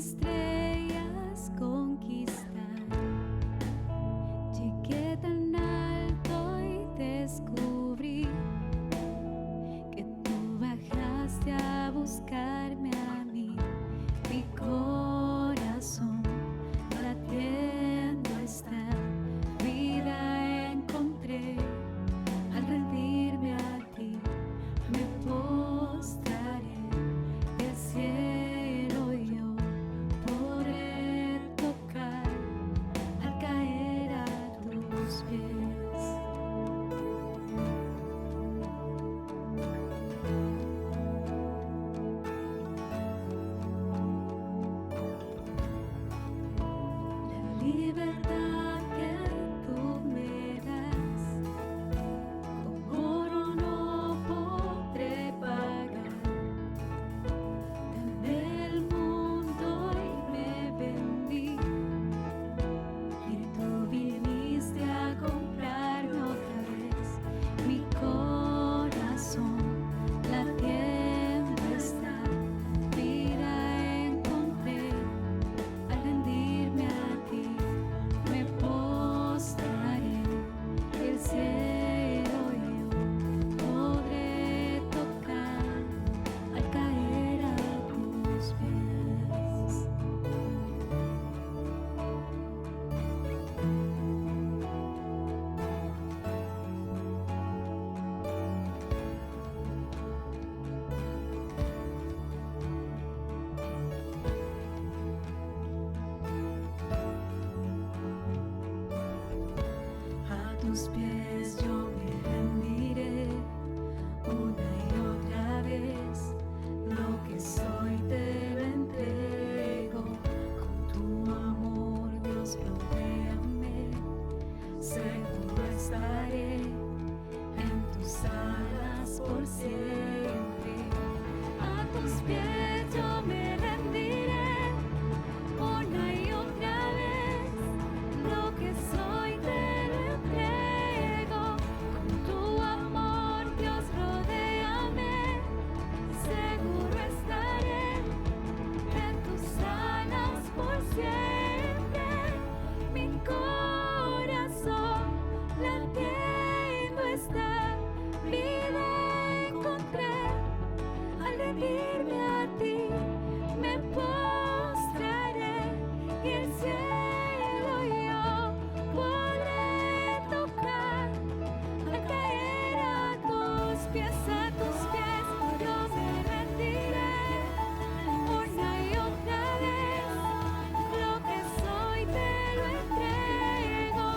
estrellas conquistar. Llegué tan alto y descubrí que tú bajaste a buscarme a mí. Mi corazón latiendo está, vida encontré al rendirme a ti. Me postraré, el cielo yo podré tocar al caer a tus pies. La libertad que tú me das, con oro no podré pagar. Amé el mundo y me vendí, y tú viniste a comprarme otra vez. Mi corazón latiendo está, vida encontré al rendirme a ti. Me postraré, el cielo yo podré tocar al caer a tus pies. A tus pies yo me rendiré una y otra vez. Lo que soy te lo entrego. Con tu amor, Dios, rodéame. Seguro estaré en tus alas por siempre. A tus pies yo me rendiré una y otra vez. Lo que soy te lo entrego. Con tu amor, Dios, rodéame. Seguro estaré en tus alas por siempre. Mi corazón latiendo está, vida encontré al rendirme a ti. Me postraré y el cielo yo podré tocar al caer a tus pies. A tus pies yo me rendiré una y otra vez. Lo que soy te lo entrego.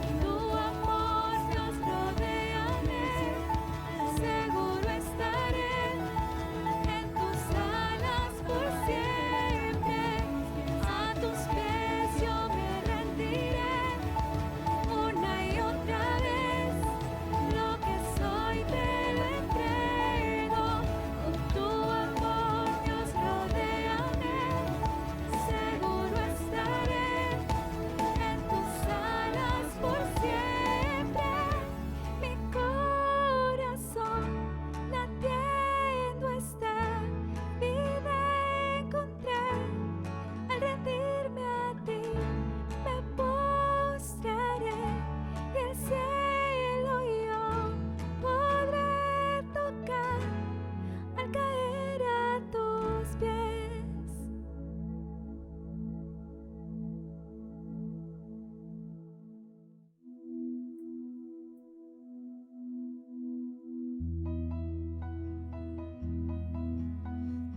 Con tu amor, Dios, rodéame. Seguro estaré en tus alas por siempre. A tus pies yo me rendiré una y otra vez. Lo que soy te lo entrego. Con tu amor, Dios, rodéame. Seguro estaré en tus alas por siempre. Mi corazón latiendo está, vida encontré al rendirme a ti. Me postraré y el cielo yo podré tocar al caer a tus pies.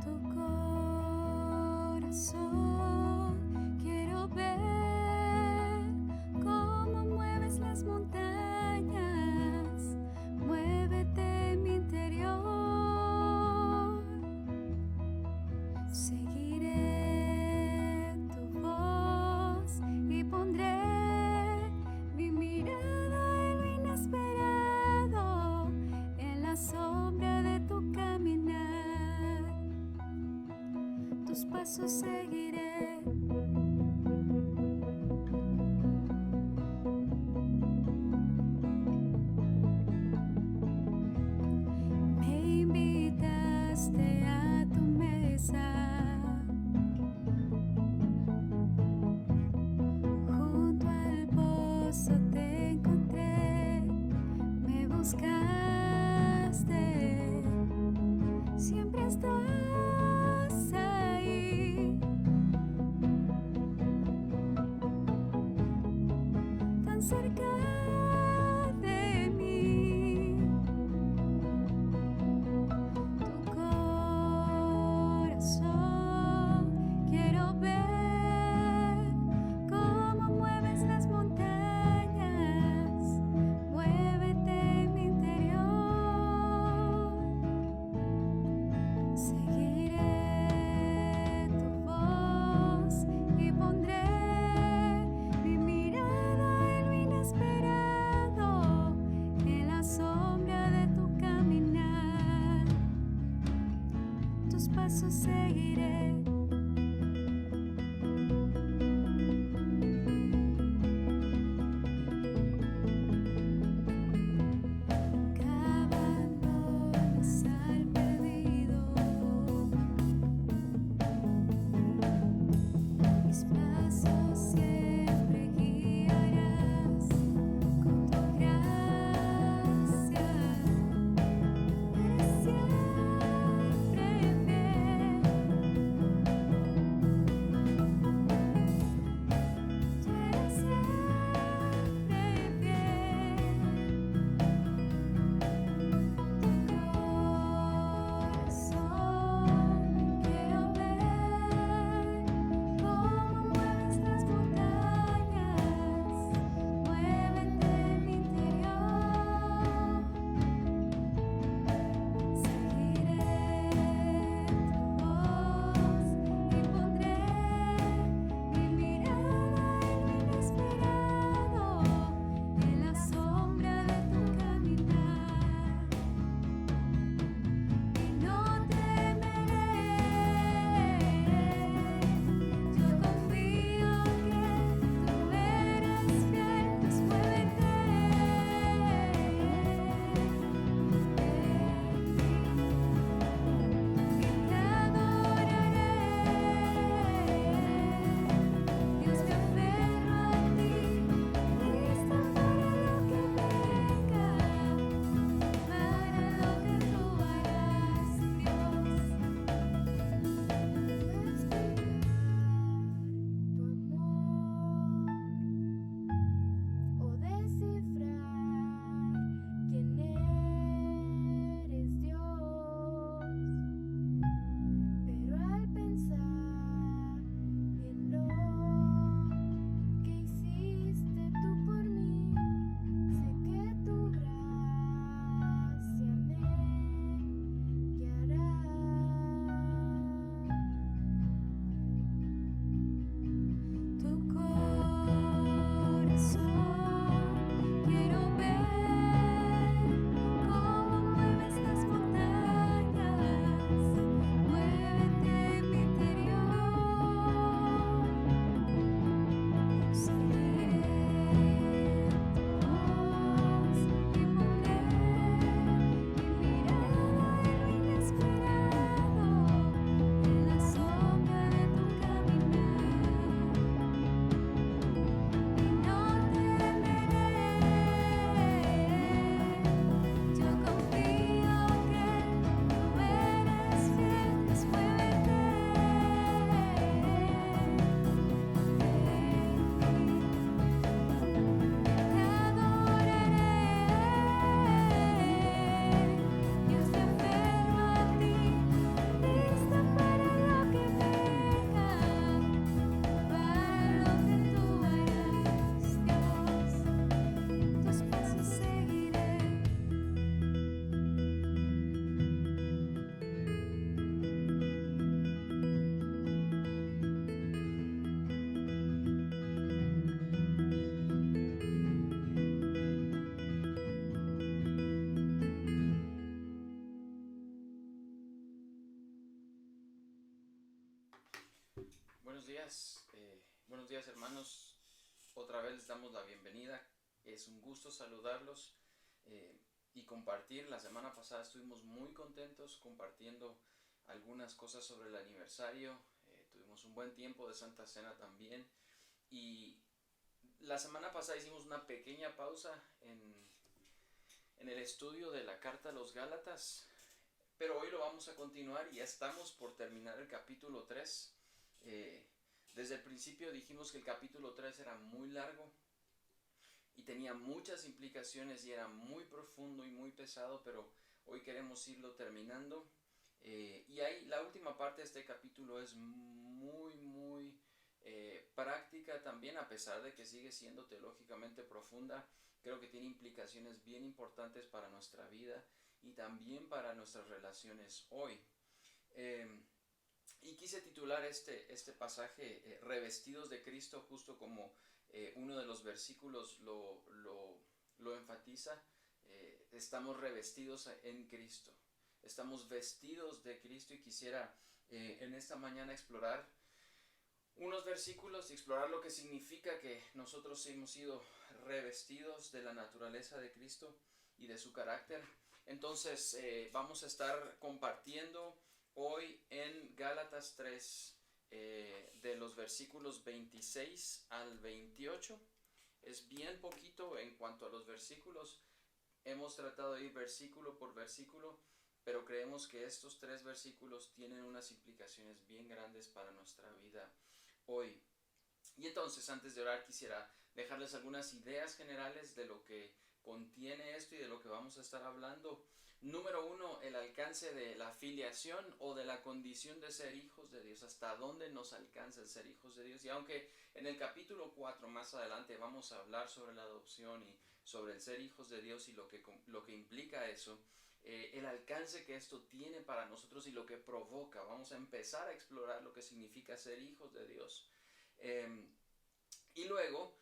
Tu corazón quiero ver cómo mueves las montañas. Muévete en mi interior. Seguiré tu voz y pondré mi mirada en lo inesperado, en la sombra de tu caminar. Tus pasos seguiré. Me invitaste a tu mesa. gozo te encontré, me buscaste, siempre estás ahí, tan cerca de mí. Tu corazón quiero ver cómo mueves las montañas, muévete en mi interior, seguiré tu voz y pondré mi mirada en lo inesperado, en la sombra de tu caminar, tus pasos seguiré. Nunca abandones al perdido, mis pasos siempre guiarás con tu gracia, eres siempre fiel, tú eres siempre fiel. Tu corazón quiero ver cómo mueves las montañas, muévete en mi interior, seguiré tu voz y pondré mi mirada en lo inesperado, en la sombra de tu caminar. Y no temeré, yo confío que tú eres fiel, pues muévete en mí, y te adoraré. Dios, me aferro a ti, lista para lo que venga, para lo que tú harás, Dios. Explicar tu amor o descifrar quién eres, Dios, pero al pensar en lo que hiciste tú por mí, sé que tu gracia me guiará. Tu corazón quiero ver cómo mueves las montañas, muévete en mi interior, seguiré tu voz y pondré mi mirada en lo inesperado, en la sombra de tu caminar. Y no temeré, yo confío que tú eres fiel, pues muévete en mí, te adoraré. Dios, me aferro a ti, lista para lo que venga, para lo que tú harás, Dios, tus pasos seguiré. Buenos días hermanos, otra vez les damos la bienvenida, es un gusto saludarlos y compartir. La semana pasada estuvimos muy contentos compartiendo algunas cosas sobre el aniversario, tuvimos un buen tiempo de Santa Cena también, y La semana pasada hicimos una pequeña pausa en el estudio de la carta a los Gálatas, pero hoy lo vamos a continuar y ya estamos por terminar el capítulo 3. Desde el principio dijimos que el capítulo 3 era muy largo y tenía muchas implicaciones y era muy profundo y muy pesado, pero hoy queremos irlo terminando. Y ahí la última parte de este capítulo es muy práctica también, a pesar de que sigue siendo teológicamente profunda. Creo que tiene implicaciones bien importantes para nuestra vida y también para nuestras relaciones hoy. Y quise titular este pasaje Revestidos de Cristo, justo como uno de los versículos lo enfatiza. Estamos revestidos en Cristo, estamos vestidos de Cristo, y quisiera en esta mañana explorar unos versículos y explorar lo que significa que nosotros hemos sido revestidos de la naturaleza de Cristo y de su carácter. Entonces vamos a estar compartiendo hoy en Gálatas 3 de los versículos 26 al 28. Es bien poquito en cuanto a los versículos. Hemos tratado de ir versículo por versículo, pero creemos que estos 3 versículos tienen unas implicaciones bien grandes para nuestra vida hoy. Y entonces, antes de orar, quisiera dejarles algunas ideas generales de lo que contiene esto y de lo que vamos a estar hablando. Número 1, el alcance de la filiación o de la condición de ser hijos de Dios. Hasta dónde nos alcanza el ser hijos de Dios. Y aunque en el capítulo 4 más adelante vamos a hablar sobre la adopción y sobre el ser hijos de Dios y lo que implica eso, el alcance que esto tiene para nosotros y lo que provoca. Vamos a empezar a explorar lo que significa ser hijos de Dios. Y luego,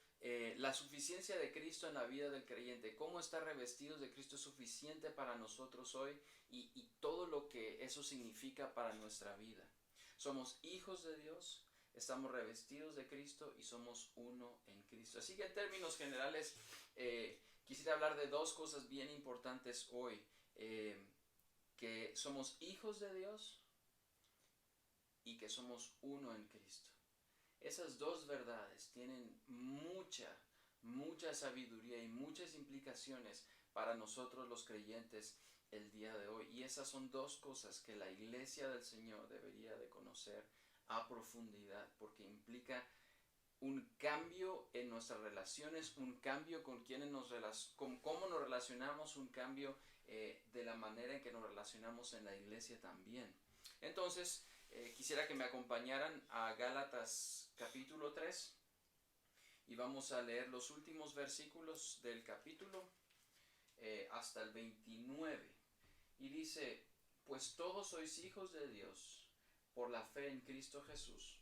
la suficiencia de Cristo en la vida del creyente. Cómo estar revestidos de Cristo es suficiente para nosotros hoy y todo lo que eso significa para nuestra vida. Somos hijos de Dios, estamos revestidos de Cristo y somos uno en Cristo. Así que en términos generales, quisiera hablar de 2 cosas bien importantes hoy. Que somos hijos de Dios y que somos uno en Cristo. Esas 2 verdades tienen mucha sabiduría y muchas implicaciones para nosotros los creyentes el día de hoy. Y esas son 2 cosas que la iglesia del Señor debería de conocer a profundidad, porque implica un cambio en nuestras relaciones, un cambio con cómo nos relacionamos, un cambio de la manera en que nos relacionamos en la iglesia también. Entonces, quisiera que me acompañaran a Gálatas capítulo 3 y vamos a leer los últimos versículos del capítulo hasta el 29. Y dice: pues todos sois hijos de Dios por la fe en Cristo Jesús.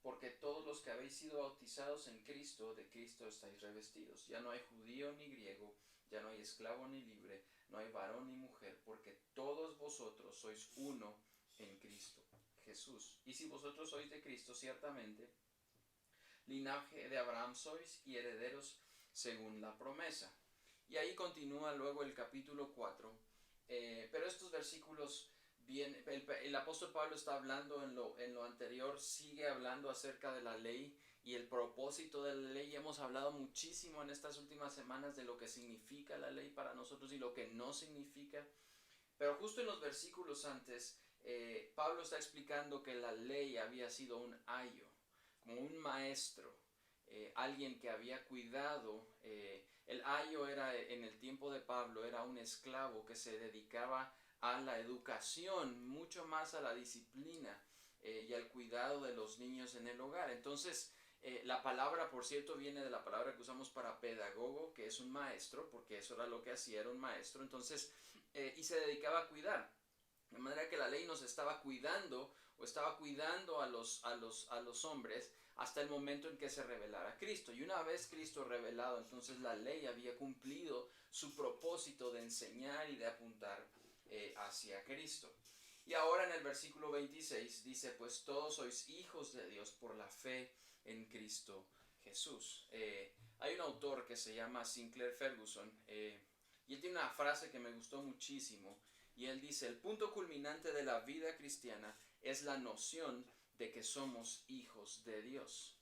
Porque todos los que habéis sido bautizados en Cristo, de Cristo estáis revestidos. Ya no hay judío ni griego, ya no hay esclavo ni libre, no hay varón ni mujer, porque todos vosotros sois uno en Cristo Jesús. Y si vosotros sois de Cristo, ciertamente, linaje de Abraham sois y herederos según la promesa. Y ahí continúa luego el capítulo 4. Pero estos versículos... Bien, el apóstol Pablo está hablando en lo anterior, sigue hablando acerca de la ley y el propósito de la ley. Hemos hablado muchísimo en estas últimas semanas de lo que significa la ley para nosotros y lo que no significa. Pero justo en los versículos antes, Pablo está explicando que la ley había sido un ayo, como un maestro, alguien que había cuidado. El ayo era, en el tiempo de Pablo, era un esclavo que se dedicaba a la educación, mucho más a la disciplina y al cuidado de los niños en el hogar. Entonces, la palabra, por cierto, viene de la palabra que usamos para pedagogo, que es un maestro, porque eso era lo que hacía, era un maestro. Entonces, y se dedicaba a cuidar. De manera que la ley nos estaba cuidando, o estaba cuidando a los hombres hasta el momento en que se revelara Cristo. Y una vez Cristo revelado, entonces la ley había cumplido su propósito de enseñar y de apuntar hacia Cristo. Y ahora en el versículo 26 dice: pues todos sois hijos de Dios por la fe en Cristo Jesús. Hay un autor que se llama Sinclair Ferguson y él tiene una frase que me gustó muchísimo, y él dice: el punto culminante de la vida cristiana es la noción de que somos hijos de Dios.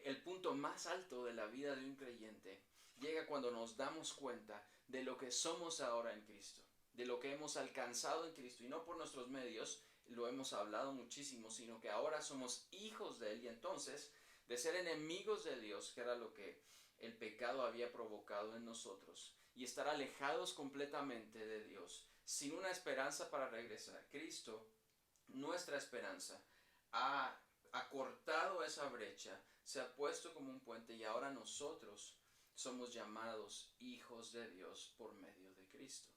el punto más alto de la vida de un creyente llega cuando nos damos cuenta de lo que somos ahora en Cristo, de lo que hemos alcanzado en Cristo, y no por nuestros medios, lo hemos hablado muchísimo, sino que ahora somos hijos de Él, y entonces de ser enemigos de Dios, que era lo que el pecado había provocado en nosotros, y estar alejados completamente de Dios, sin una esperanza para regresar. Cristo, nuestra esperanza, ha acortado esa brecha, se ha puesto como un puente, y ahora nosotros somos llamados hijos de Dios por medio de Cristo.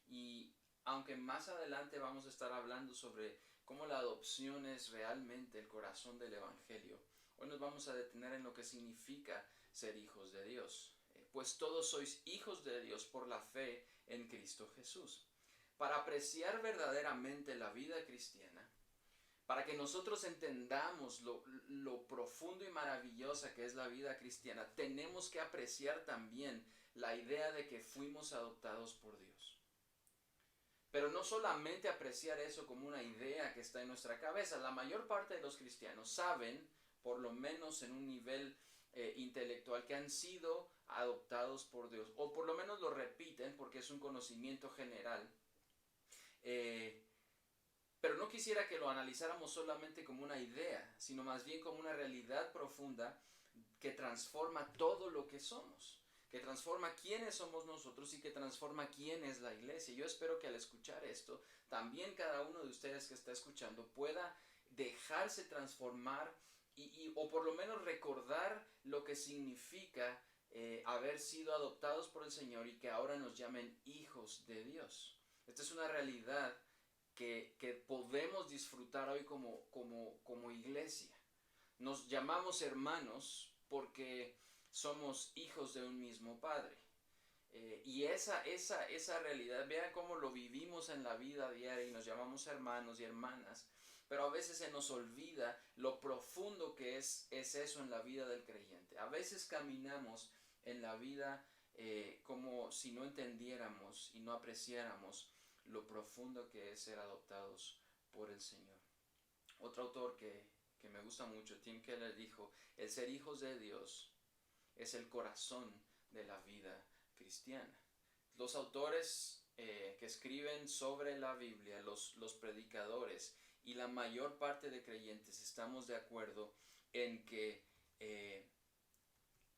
Y aunque más adelante vamos a estar hablando sobre cómo la adopción es realmente el corazón del Evangelio, hoy nos vamos a detener en lo que significa ser hijos de Dios. Pues todos sois hijos de Dios por la fe en Cristo Jesús. Para apreciar verdaderamente la vida cristiana, para que nosotros entendamos lo profundo y maravillosa que es la vida cristiana, tenemos que apreciar también la idea de que fuimos adoptados por Dios. Pero no solamente apreciar eso como una idea que está en nuestra cabeza. La mayor parte de los cristianos saben, por lo menos en un nivel intelectual, que han sido adoptados por Dios, o por lo menos lo repiten porque es un conocimiento general. Pero no quisiera que lo analizáramos solamente como una idea, sino más bien como una realidad profunda que transforma todo lo que somos, que transforma quiénes somos nosotros y que transforma quién es la iglesia. Yo espero que al escuchar esto, también cada uno de ustedes que está escuchando pueda dejarse transformar o por lo menos recordar lo que significa haber sido adoptados por el Señor y que ahora nos llamen hijos de Dios. Esta es una realidad que podemos disfrutar hoy como iglesia. Nos llamamos hermanos porque somos hijos de un mismo Padre. Y esa realidad, vean cómo lo vivimos en la vida diaria y nos llamamos hermanos y hermanas, pero a veces se nos olvida lo profundo que es eso en la vida del creyente. A veces caminamos en la vida como si no entendiéramos y no apreciáramos lo profundo que es ser adoptados por el Señor. Otro autor que me gusta mucho, Tim Keller, dijo: el ser hijos de Dios es el corazón de la vida cristiana. Los autores que escriben sobre la Biblia, los predicadores y la mayor parte de creyentes estamos de acuerdo en que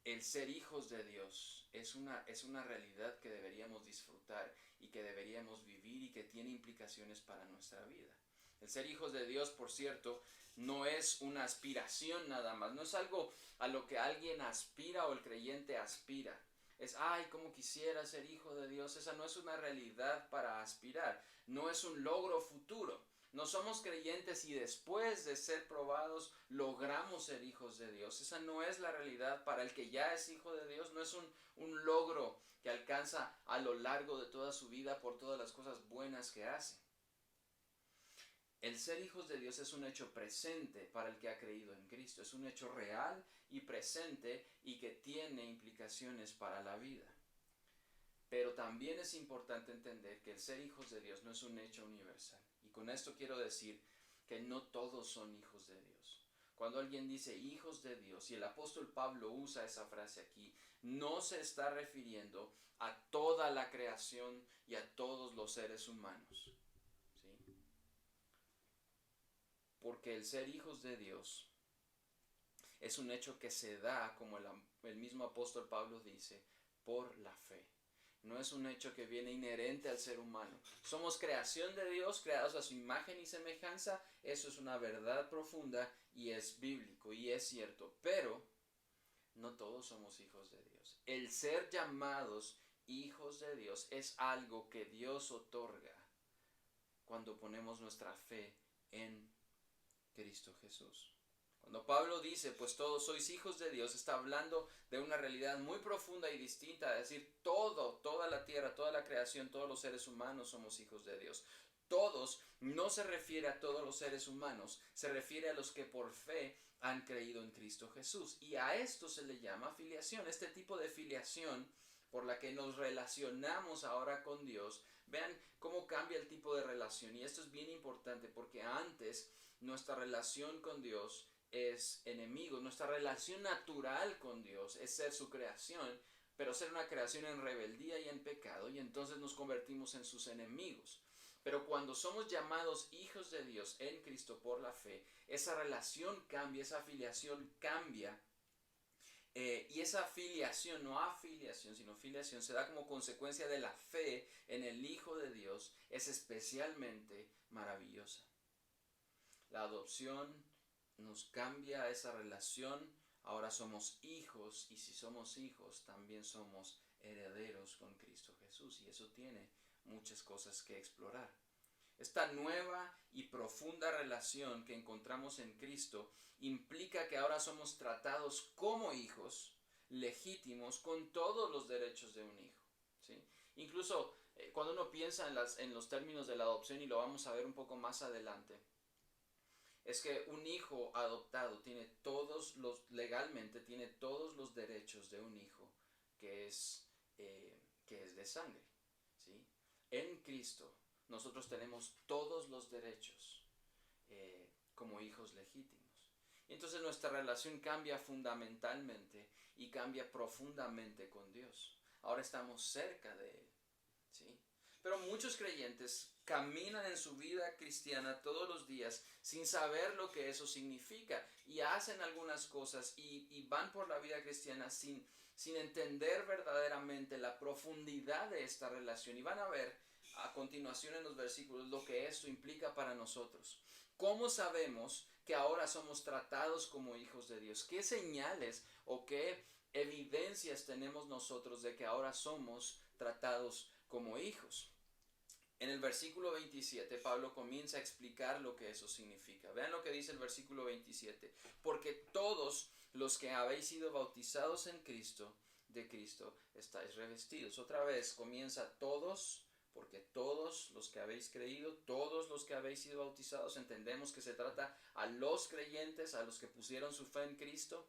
el ser hijos de Dios es una realidad que deberíamos disfrutar y que deberíamos vivir y que tiene implicaciones para nuestra vida. El ser hijos de Dios, por cierto, no es una aspiración nada más, no es algo a lo que alguien aspira o el creyente aspira. Es, ay, cómo quisiera ser hijo de Dios. Esa no es una realidad para aspirar, no es un logro futuro. No somos creyentes y después de ser probados logramos ser hijos de Dios. Esa no es la realidad para el que ya es hijo de Dios. No es un logro que alcanza a lo largo de toda su vida por todas las cosas buenas que hace. El ser hijos de Dios es un hecho presente para el que ha creído en Cristo. Es un hecho real y presente y que tiene implicaciones para la vida. Pero también es importante entender que el ser hijos de Dios no es un hecho universal. Y con esto quiero decir que no todos son hijos de Dios. Cuando alguien dice hijos de Dios, y el apóstol Pablo usa esa frase aquí, no se está refiriendo a toda la creación y a todos los seres humanos. ¿Sí? Porque el ser hijos de Dios es un hecho que se da, como el mismo apóstol Pablo dice, por la fe. No es un hecho que viene inherente al ser humano. Somos creación de Dios, creados a su imagen y semejanza. Eso es una verdad profunda y es bíblico y es cierto. Pero no todos somos hijos de Dios. El ser llamados hijos de Dios es algo que Dios otorga cuando ponemos nuestra fe en Cristo Jesús. Cuando Pablo dice, pues todos sois hijos de Dios, está hablando de una realidad muy profunda y distinta, es decir, toda la tierra, toda la creación, todos los seres humanos somos hijos de Dios. Todos no se refiere a todos los seres humanos, se refiere a los que por fe han creído en Cristo Jesús. Y a esto se le llama filiación, este tipo de filiación por la que nos relacionamos ahora con Dios. Vean cómo cambia el tipo de relación, y esto es bien importante porque antes nuestra relación con Dios es enemigo. Nuestra relación natural con Dios es ser su creación, pero ser una creación en rebeldía y en pecado, y entonces nos convertimos en sus enemigos. Pero cuando somos llamados hijos de Dios en Cristo por la fe, esa relación cambia, esa filiación cambia. Y esa filiación, no afiliación, sino filiación, se da como consecuencia de la fe en el Hijo de Dios, es especialmente maravillosa. La adopción nos cambia esa relación, ahora somos hijos, y si somos hijos también somos herederos con Cristo Jesús, y eso tiene muchas cosas que explorar. Esta nueva y profunda relación que encontramos en Cristo implica que ahora somos tratados como hijos legítimos con todos los derechos de un hijo, ¿sí? Incluso cuando uno piensa en los términos de la adopción, y lo vamos a ver un poco más adelante, es que un hijo adoptado legalmente tiene todos los derechos de un hijo que es de sangre, ¿sí? En Cristo nosotros tenemos todos los derechos como hijos legítimos. Y entonces nuestra relación cambia fundamentalmente y cambia profundamente con Dios. Ahora estamos cerca de Él, ¿sí? Pero muchos creyentes caminan en su vida cristiana todos los días sin saber lo que eso significa, y hacen algunas cosas y van por la vida cristiana sin entender verdaderamente la profundidad de esta relación. Y van a ver a continuación en los versículos lo que esto implica para nosotros. ¿Cómo sabemos que ahora somos tratados como hijos de Dios? ¿Qué señales o qué evidencias tenemos nosotros de que ahora somos tratados como hijos? En el versículo 27, Pablo comienza a explicar lo que eso significa. Vean lo que dice el versículo 27. Porque todos los que habéis sido bautizados en Cristo, de Cristo, estáis revestidos. Otra vez comienza todos, porque todos los que habéis creído, todos los que habéis sido bautizados, entendemos que se trata a los creyentes, a los que pusieron su fe en Cristo.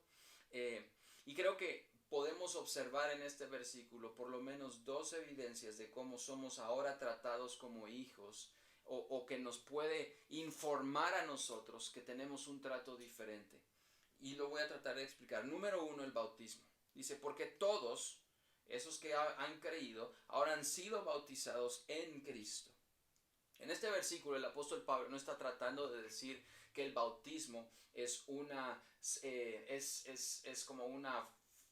Y creo que podemos observar en este versículo por lo menos dos evidencias de cómo somos ahora tratados como hijos, o que nos puede informar a nosotros que tenemos un trato diferente. Y lo voy a tratar de explicar. Número uno, el bautismo. Dice, porque todos esos que han creído ahora han sido bautizados en Cristo. En este versículo el apóstol Pablo no está tratando de decir que el bautismo es como una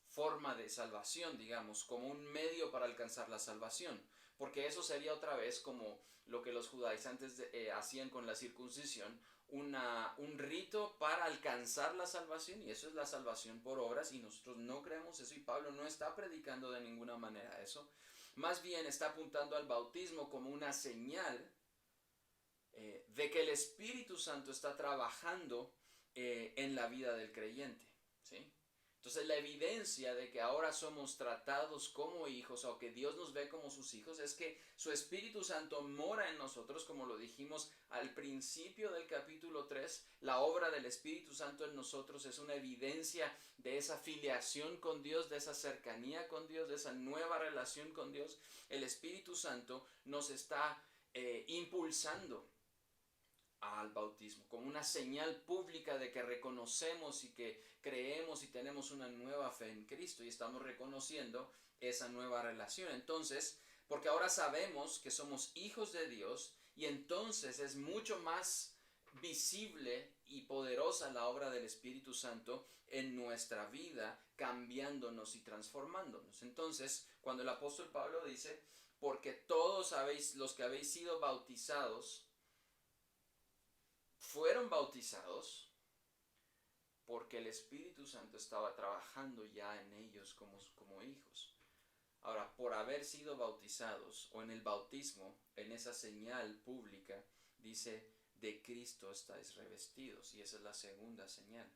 forma de salvación, digamos, como un medio para alcanzar la salvación, porque eso sería otra vez como lo que los judaizantes hacían con la circuncisión, un rito para alcanzar la salvación, y eso es la salvación por obras, y nosotros no creemos eso, y Pablo no está predicando de ninguna manera eso. Más bien está apuntando al bautismo como una señal de que el Espíritu Santo está trabajando en la vida del creyente, ¿sí? Entonces la evidencia de que ahora somos tratados como hijos, o que Dios nos ve como sus hijos, es que su Espíritu Santo mora en nosotros, como lo dijimos al principio del capítulo 3. La obra del Espíritu Santo en nosotros es una evidencia de esa filiación con Dios, de esa cercanía con Dios, de esa nueva relación con Dios. El Espíritu Santo nos está impulsando al bautismo como una señal pública de que reconocemos y que creemos y tenemos una nueva fe en Cristo, y estamos reconociendo esa nueva relación. Entonces, porque ahora sabemos que somos hijos de Dios, y entonces es mucho más visible y poderosa la obra del Espíritu Santo en nuestra vida, cambiándonos y transformándonos. Entonces, cuando el apóstol Pablo dice, porque todos los que habéis sido bautizados, fueron bautizados porque el Espíritu Santo estaba trabajando ya en ellos como hijos. Ahora, por haber sido bautizados, o en el bautismo, en esa señal pública, dice, de Cristo estáis revestidos, y esa es la segunda señal.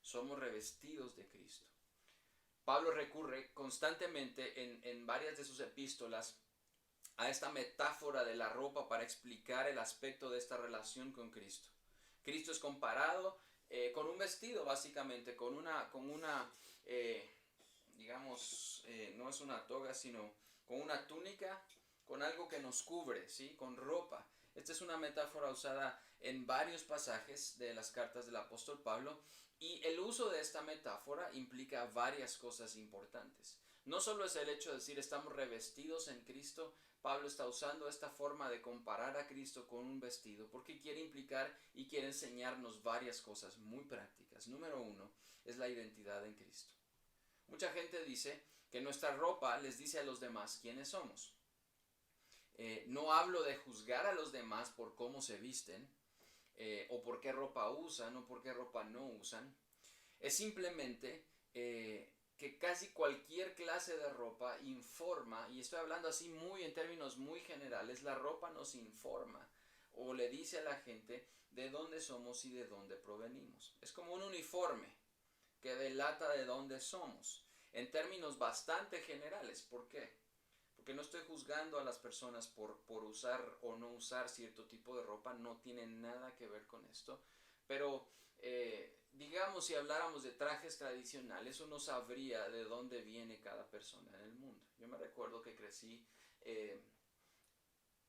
Somos revestidos de Cristo. Pablo recurre constantemente en varias de sus epístolas a esta metáfora de la ropa para explicar el aspecto de esta relación con Cristo. Cristo es comparado con un vestido, básicamente, con una digamos, no es una toga, sino con una túnica, con algo que nos cubre, ¿sí? Con ropa. Esta es una metáfora usada en varios pasajes de las cartas del apóstol Pablo, y el uso de esta metáfora implica varias cosas importantes. No solo es el hecho de decir estamos revestidos en Cristo. Pablo está usando esta forma de comparar a Cristo con un vestido porque quiere implicar y quiere enseñarnos varias cosas muy prácticas. Número uno es la identidad en Cristo. Mucha gente dice que nuestra ropa les dice a los demás quiénes somos. No hablo de juzgar a los demás por cómo se visten, o por qué ropa usan o por qué ropa no usan. Es simplemente que casi cualquier clase de ropa informa, y estoy hablando así muy en términos muy generales, la ropa nos informa o le dice a la gente de dónde somos y de dónde provenimos. Es como un uniforme que delata de dónde somos, en términos bastante generales. ¿Por qué? Porque no estoy juzgando a las personas por usar o no usar cierto tipo de ropa, no tiene nada que ver con esto. Pero digamos, si habláramos de trajes tradicionales, uno sabría de dónde viene cada persona en el mundo. Yo me recuerdo que crecí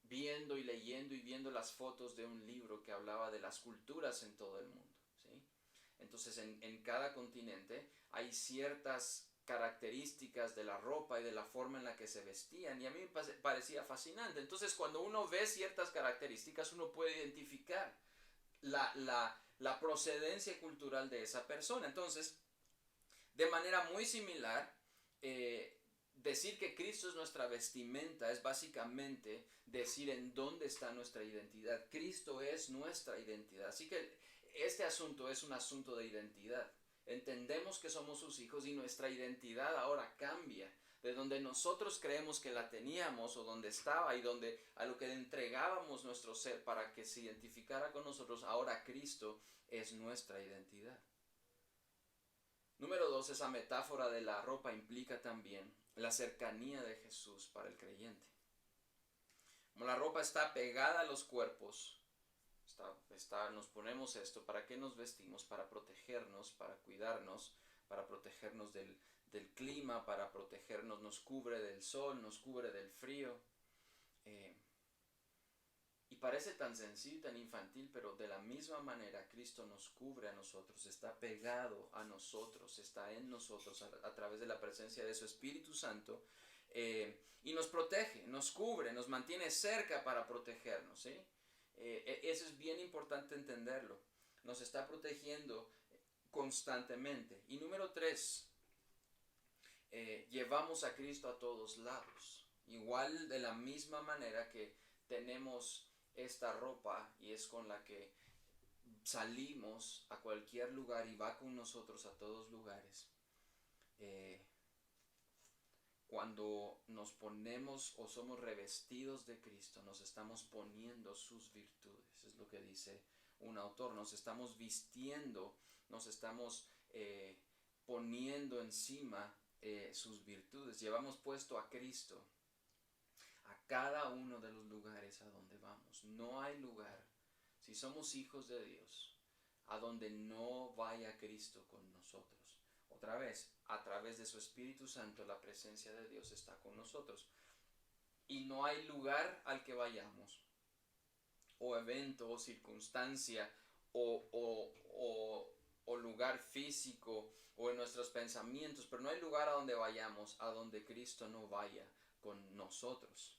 viendo y leyendo y viendo las fotos de un libro que hablaba de las culturas en todo el mundo, ¿sí? Entonces en cada continente hay ciertas características de la ropa y de la forma en la que se vestían, y a mí me parecía fascinante. Entonces cuando uno ve ciertas características, uno puede identificar la procedencia cultural de esa persona. Entonces, de manera muy similar, decir que Cristo es nuestra vestimenta es básicamente decir en dónde está nuestra identidad. Cristo es nuestra identidad. Así que este asunto es un asunto de identidad. Entendemos que somos sus hijos y nuestra identidad ahora cambia. De donde nosotros creemos que la teníamos o donde estaba y donde a lo que entregábamos nuestro ser para que se identificara con nosotros, ahora Cristo es nuestra identidad. Número 2, esa metáfora de la ropa implica también la cercanía de Jesús para el creyente. Como la ropa está pegada a los cuerpos, nos ponemos esto. ¿Para qué nos vestimos? Para protegernos, para cuidarnos, para protegernos del clima, para protegernos, nos cubre del sol, nos cubre del frío. Y parece tan sencillo, tan infantil, pero de la misma manera Cristo nos cubre a nosotros, está pegado a nosotros, está en nosotros a través de la presencia de su Espíritu Santo, y nos protege, nos cubre, nos mantiene cerca para protegernos, ¿sí? Eso es bien importante entenderlo. Nos está protegiendo constantemente. Y número 3, llevamos a Cristo a todos lados. Igual de la misma manera que tenemos esta ropa y es con la que salimos a cualquier lugar y va con nosotros a todos lugares. Cuando nos ponemos o somos revestidos de Cristo, nos estamos poniendo sus virtudes. Es lo que dice un autor. Nos estamos vistiendo, nos estamos poniendo encima sus virtudes. Llevamos puesto a Cristo a cada uno de los lugares a donde vamos. No hay lugar, si somos hijos de Dios, a donde no vaya Cristo con nosotros. Otra vez, a través de su Espíritu Santo, la presencia de Dios está con nosotros. Y no hay lugar al que vayamos, o evento, o circunstancia, o lugar físico, o en nuestros pensamientos, pero no hay lugar a donde vayamos, a donde Cristo no vaya con nosotros.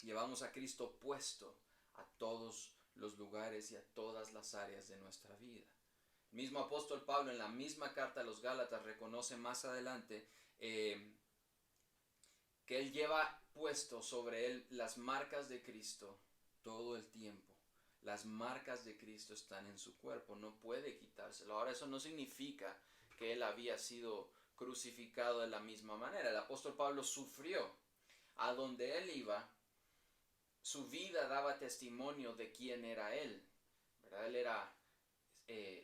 Llevamos a Cristo puesto a todos los lugares y a todas las áreas de nuestra vida. El mismo apóstol Pablo en la misma carta a los Gálatas reconoce más adelante que él lleva puesto sobre él las marcas de Cristo todo el tiempo. Las marcas de Cristo están en su cuerpo, no puede quitárselo. Ahora, eso no significa que él había sido crucificado de la misma manera. El apóstol Pablo sufrió. A donde él iba, su vida daba testimonio de quién era él, ¿verdad? Él era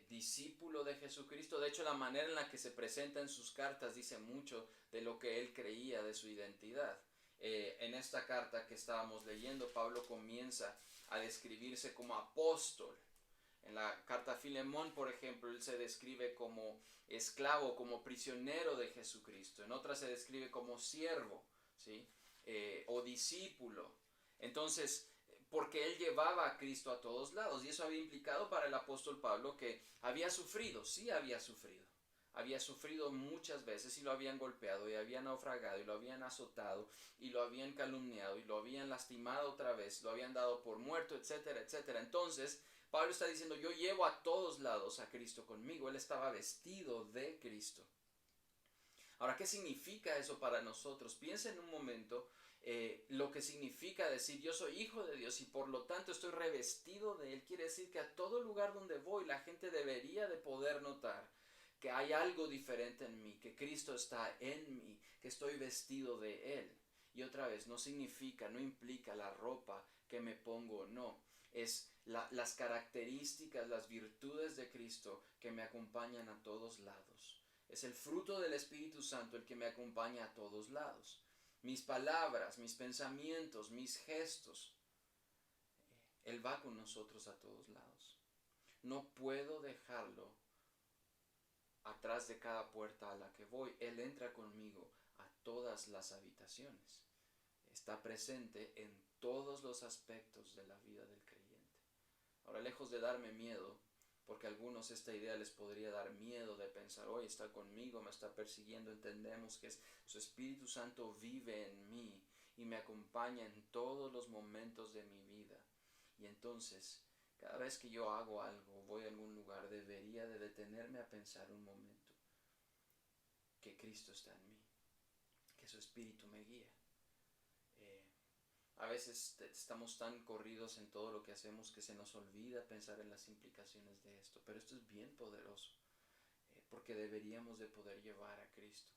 discípulo de Jesucristo. De hecho, la manera en la que se presenta en sus cartas dice mucho de lo que él creía, de su identidad. En esta carta que estábamos leyendo, Pablo comienza a describirse como apóstol. En la carta a Filemón, por ejemplo, él se describe como esclavo, como prisionero de Jesucristo. En otra se describe como siervo, ¿sí? O discípulo. Entonces, porque él llevaba a Cristo a todos lados. Y eso había implicado para el apóstol Pablo que había sufrido, sí había sufrido. Había sufrido muchas veces y lo habían golpeado y habían naufragado y lo habían azotado y lo habían calumniado y lo habían lastimado otra vez, lo habían dado por muerto, etcétera, etcétera. Entonces, Pablo está diciendo, yo llevo a todos lados a Cristo conmigo. Él estaba vestido de Cristo. Ahora, ¿qué significa eso para nosotros? Piensa en un momento lo que significa decir yo soy hijo de Dios y por lo tanto estoy revestido de Él. Quiere decir que a todo lugar donde voy la gente debería de poder notar que hay algo diferente en mí, que Cristo está en mí, que estoy vestido de Él. Y otra vez, no significa, no implica la ropa que me pongo, no. Es las características, las virtudes de Cristo que me acompañan a todos lados. Es el fruto del Espíritu Santo el que me acompaña a todos lados. Mis palabras, mis pensamientos, mis gestos. Él va con nosotros a todos lados. No puedo dejarlo atrás de cada puerta a la que voy. Él entra conmigo a todas las habitaciones. Está presente en todos los aspectos de la vida del creyente. Ahora, lejos de darme miedo, porque a algunos esta idea les podría dar miedo de pensar, hoy está conmigo, me está persiguiendo, entendemos que su Espíritu Santo vive en mí y me acompaña en todos los momentos de mi vida. Y entonces, cada vez que yo hago algo, voy a algún lugar, debería de detenerme a pensar un momento que Cristo está en mí, que su Espíritu me guía. A veces estamos tan corridos en todo lo que hacemos que se nos olvida pensar en las implicaciones de esto, pero esto es bien poderoso, porque deberíamos de poder llevar a Cristo.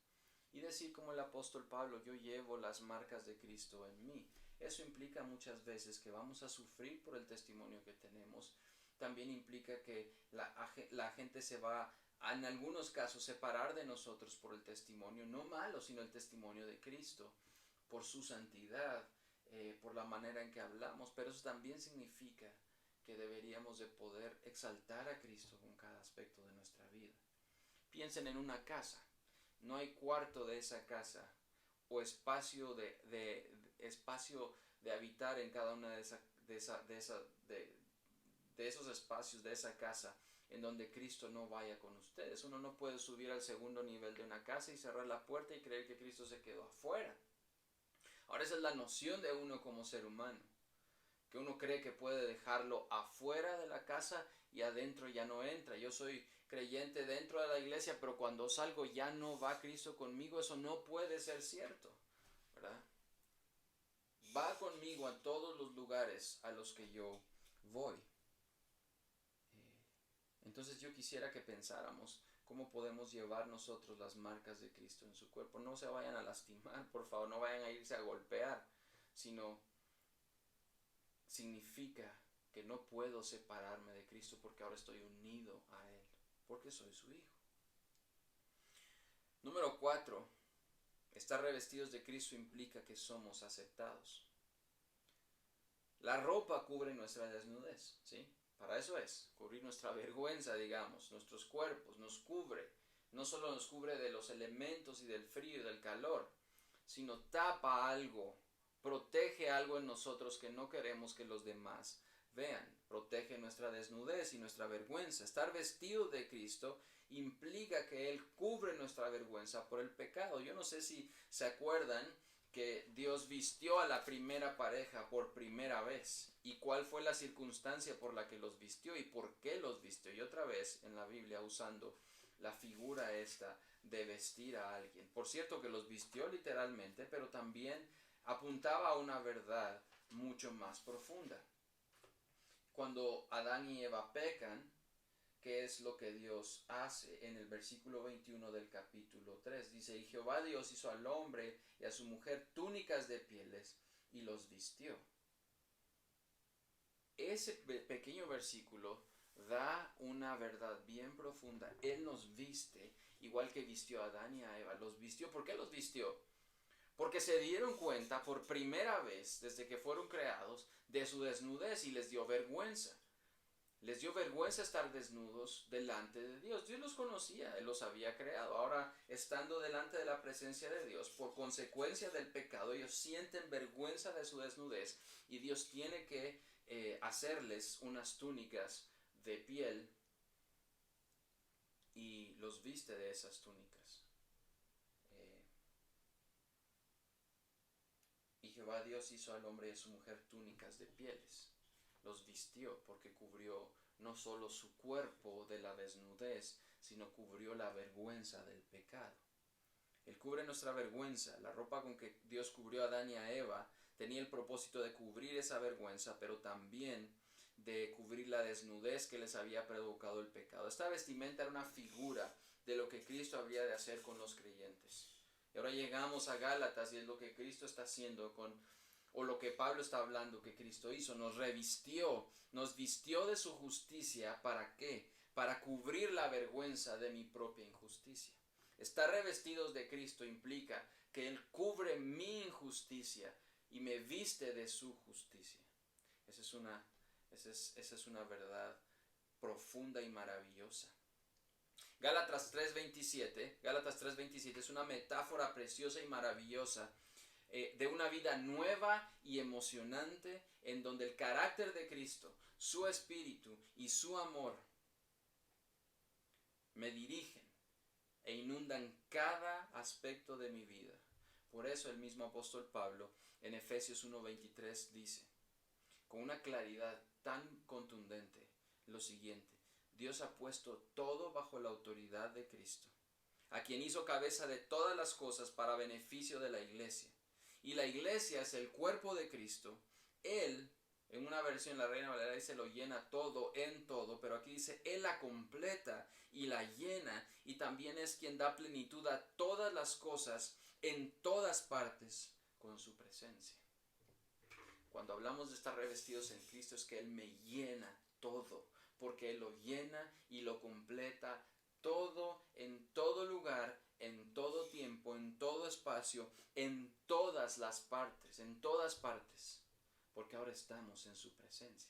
Y decir como el apóstol Pablo, yo llevo las marcas de Cristo en mí. Eso implica muchas veces que vamos a sufrir por el testimonio que tenemos. También implica que la gente se va, en algunos casos, separar de nosotros por el testimonio, no malo, sino el testimonio de Cristo, por su santidad, por la manera en que hablamos, pero eso también significa que deberíamos de poder exaltar a Cristo con cada aspecto de nuestra vida. Piensen en una casa. No hay cuarto de esa casa o espacio espacio de habitar en cada una de esos espacios de esa casa en donde Cristo no vaya con ustedes. Uno no puede subir al segundo nivel de una casa y cerrar la puerta y creer que Cristo se quedó afuera. Ahora, esa es la noción de uno como ser humano, que uno cree que puede dejarlo afuera de la casa y adentro ya no entra. Yo soy creyente dentro de la iglesia, pero cuando salgo ya no va Cristo conmigo. Eso no puede ser cierto, ¿verdad? Va conmigo a todos los lugares a los que yo voy. Entonces yo quisiera que pensáramos cómo podemos llevar nosotros las marcas de Cristo en su cuerpo. No se vayan a lastimar, por favor, no vayan a irse a golpear, sino significa que no puedo separarme de Cristo porque ahora estoy unido a Él, porque soy su hijo. Número 4, estar revestidos de Cristo implica que somos aceptados. La ropa cubre nuestra desnudez, ¿sí? Para eso es, cubrir nuestra vergüenza, digamos, nuestros cuerpos, nos cubre. No solo nos cubre de los elementos y del frío y del calor, sino tapa algo, protege algo en nosotros que no queremos que los demás vean. Protege nuestra desnudez y nuestra vergüenza. Estar vestido de Cristo implica que Él cubre nuestra vergüenza por el pecado. Yo no sé si se acuerdan que Dios vistió a la primera pareja por primera vez y cuál fue la circunstancia por la que los vistió y por qué los vistió. Y otra vez en la Biblia usando la figura esta de vestir a alguien. Por cierto que los vistió literalmente, pero también apuntaba a una verdad mucho más profunda. Cuando Adán y Eva pecan, ¿qué es lo que Dios hace? En el versículo 21 del capítulo 3 dice, y Jehová Dios hizo al hombre y a su mujer túnicas de pieles y los vistió. Ese pequeño versículo da una verdad bien profunda. Él nos viste igual que vistió a Adán y a Eva. Los vistió. ¿Por qué los vistió? Porque se dieron cuenta por primera vez desde que fueron creados de su desnudez y les dio vergüenza. Les dio vergüenza estar desnudos delante de Dios. Dios los conocía, Él los había creado. Ahora, estando delante de la presencia de Dios, por consecuencia del pecado, ellos sienten vergüenza de su desnudez y Dios tiene que hacerles unas túnicas de piel y los viste de esas túnicas. Y Jehová Dios hizo al hombre y a su mujer túnicas de pieles. Los vistió porque cubrió no solo su cuerpo de la desnudez, sino cubrió la vergüenza del pecado. Él cubre nuestra vergüenza. La ropa con que Dios cubrió a Adán y a Eva tenía el propósito de cubrir esa vergüenza, pero también de cubrir la desnudez que les había provocado el pecado. Esta vestimenta era una figura de lo que Cristo habría de hacer con los creyentes. Y ahora llegamos a Gálatas y es lo que Cristo está haciendo o lo que Pablo está hablando que Cristo hizo. Nos revistió, nos vistió de su justicia. ¿Para qué? Para cubrir la vergüenza de mi propia injusticia. Estar revestidos de Cristo implica que Él cubre mi injusticia y me viste de su justicia. Esa es una verdad profunda y maravillosa. Gálatas 3:27 es una metáfora preciosa y maravillosa de una vida nueva y emocionante en donde el carácter de Cristo, su espíritu y su amor me dirigen e inundan cada aspecto de mi vida. Por eso el mismo apóstol Pablo en Efesios 1:23 dice, con una claridad tan contundente, lo siguiente: Dios ha puesto todo bajo la autoridad de Cristo, a quien hizo cabeza de todas las cosas para beneficio de la iglesia. Y la iglesia es el cuerpo de Cristo. Él, en una versión la Reina Valera dice lo llena todo en todo, pero aquí dice Él la completa y la llena, y también es quien da plenitud a todas las cosas en todas partes con su presencia. Cuando hablamos de estar revestidos en Cristo es que Él me llena todo, porque Él lo llena y lo completa todo, en todo lugar, en todo tiempo, en todo espacio, en todas las partes, porque ahora estamos en su presencia.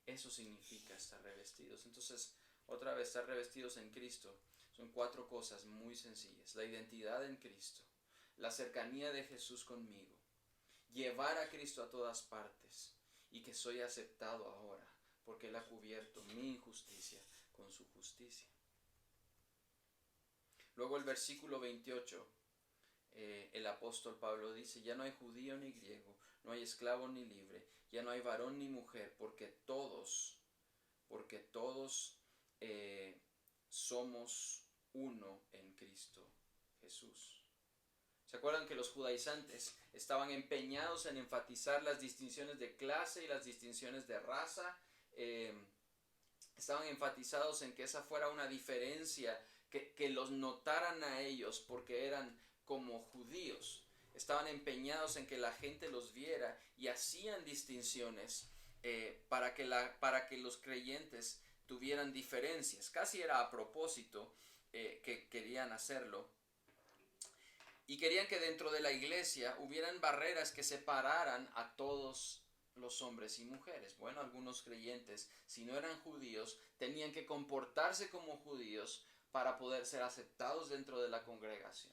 Eso significa estar revestidos. Entonces, otra vez, estar revestidos en Cristo son 4 cosas muy sencillas: la identidad en Cristo, la cercanía de Jesús conmigo, llevar a Cristo a todas partes, y que soy aceptado ahora porque Él ha cubierto mi injusticia con su justicia. Luego el versículo 28, el apóstol Pablo dice: ya no hay judío ni griego, no hay esclavo ni libre, ya no hay varón ni mujer, porque todos somos uno en Cristo Jesús. ¿Se acuerdan que los judaizantes estaban empeñados en enfatizar las distinciones de clase y las distinciones de raza? Estaban enfatizados en que esa fuera una diferencia, que los notaran a ellos porque eran como judíos. Estaban empeñados en que la gente los viera y hacían distinciones para que los creyentes tuvieran diferencias. Casi era a propósito que querían hacerlo. Y querían que dentro de la iglesia hubieran barreras que separaran a todos los hombres y mujeres. Bueno, algunos creyentes, si no eran judíos, tenían que comportarse como judíos para poder ser aceptados dentro de la congregación.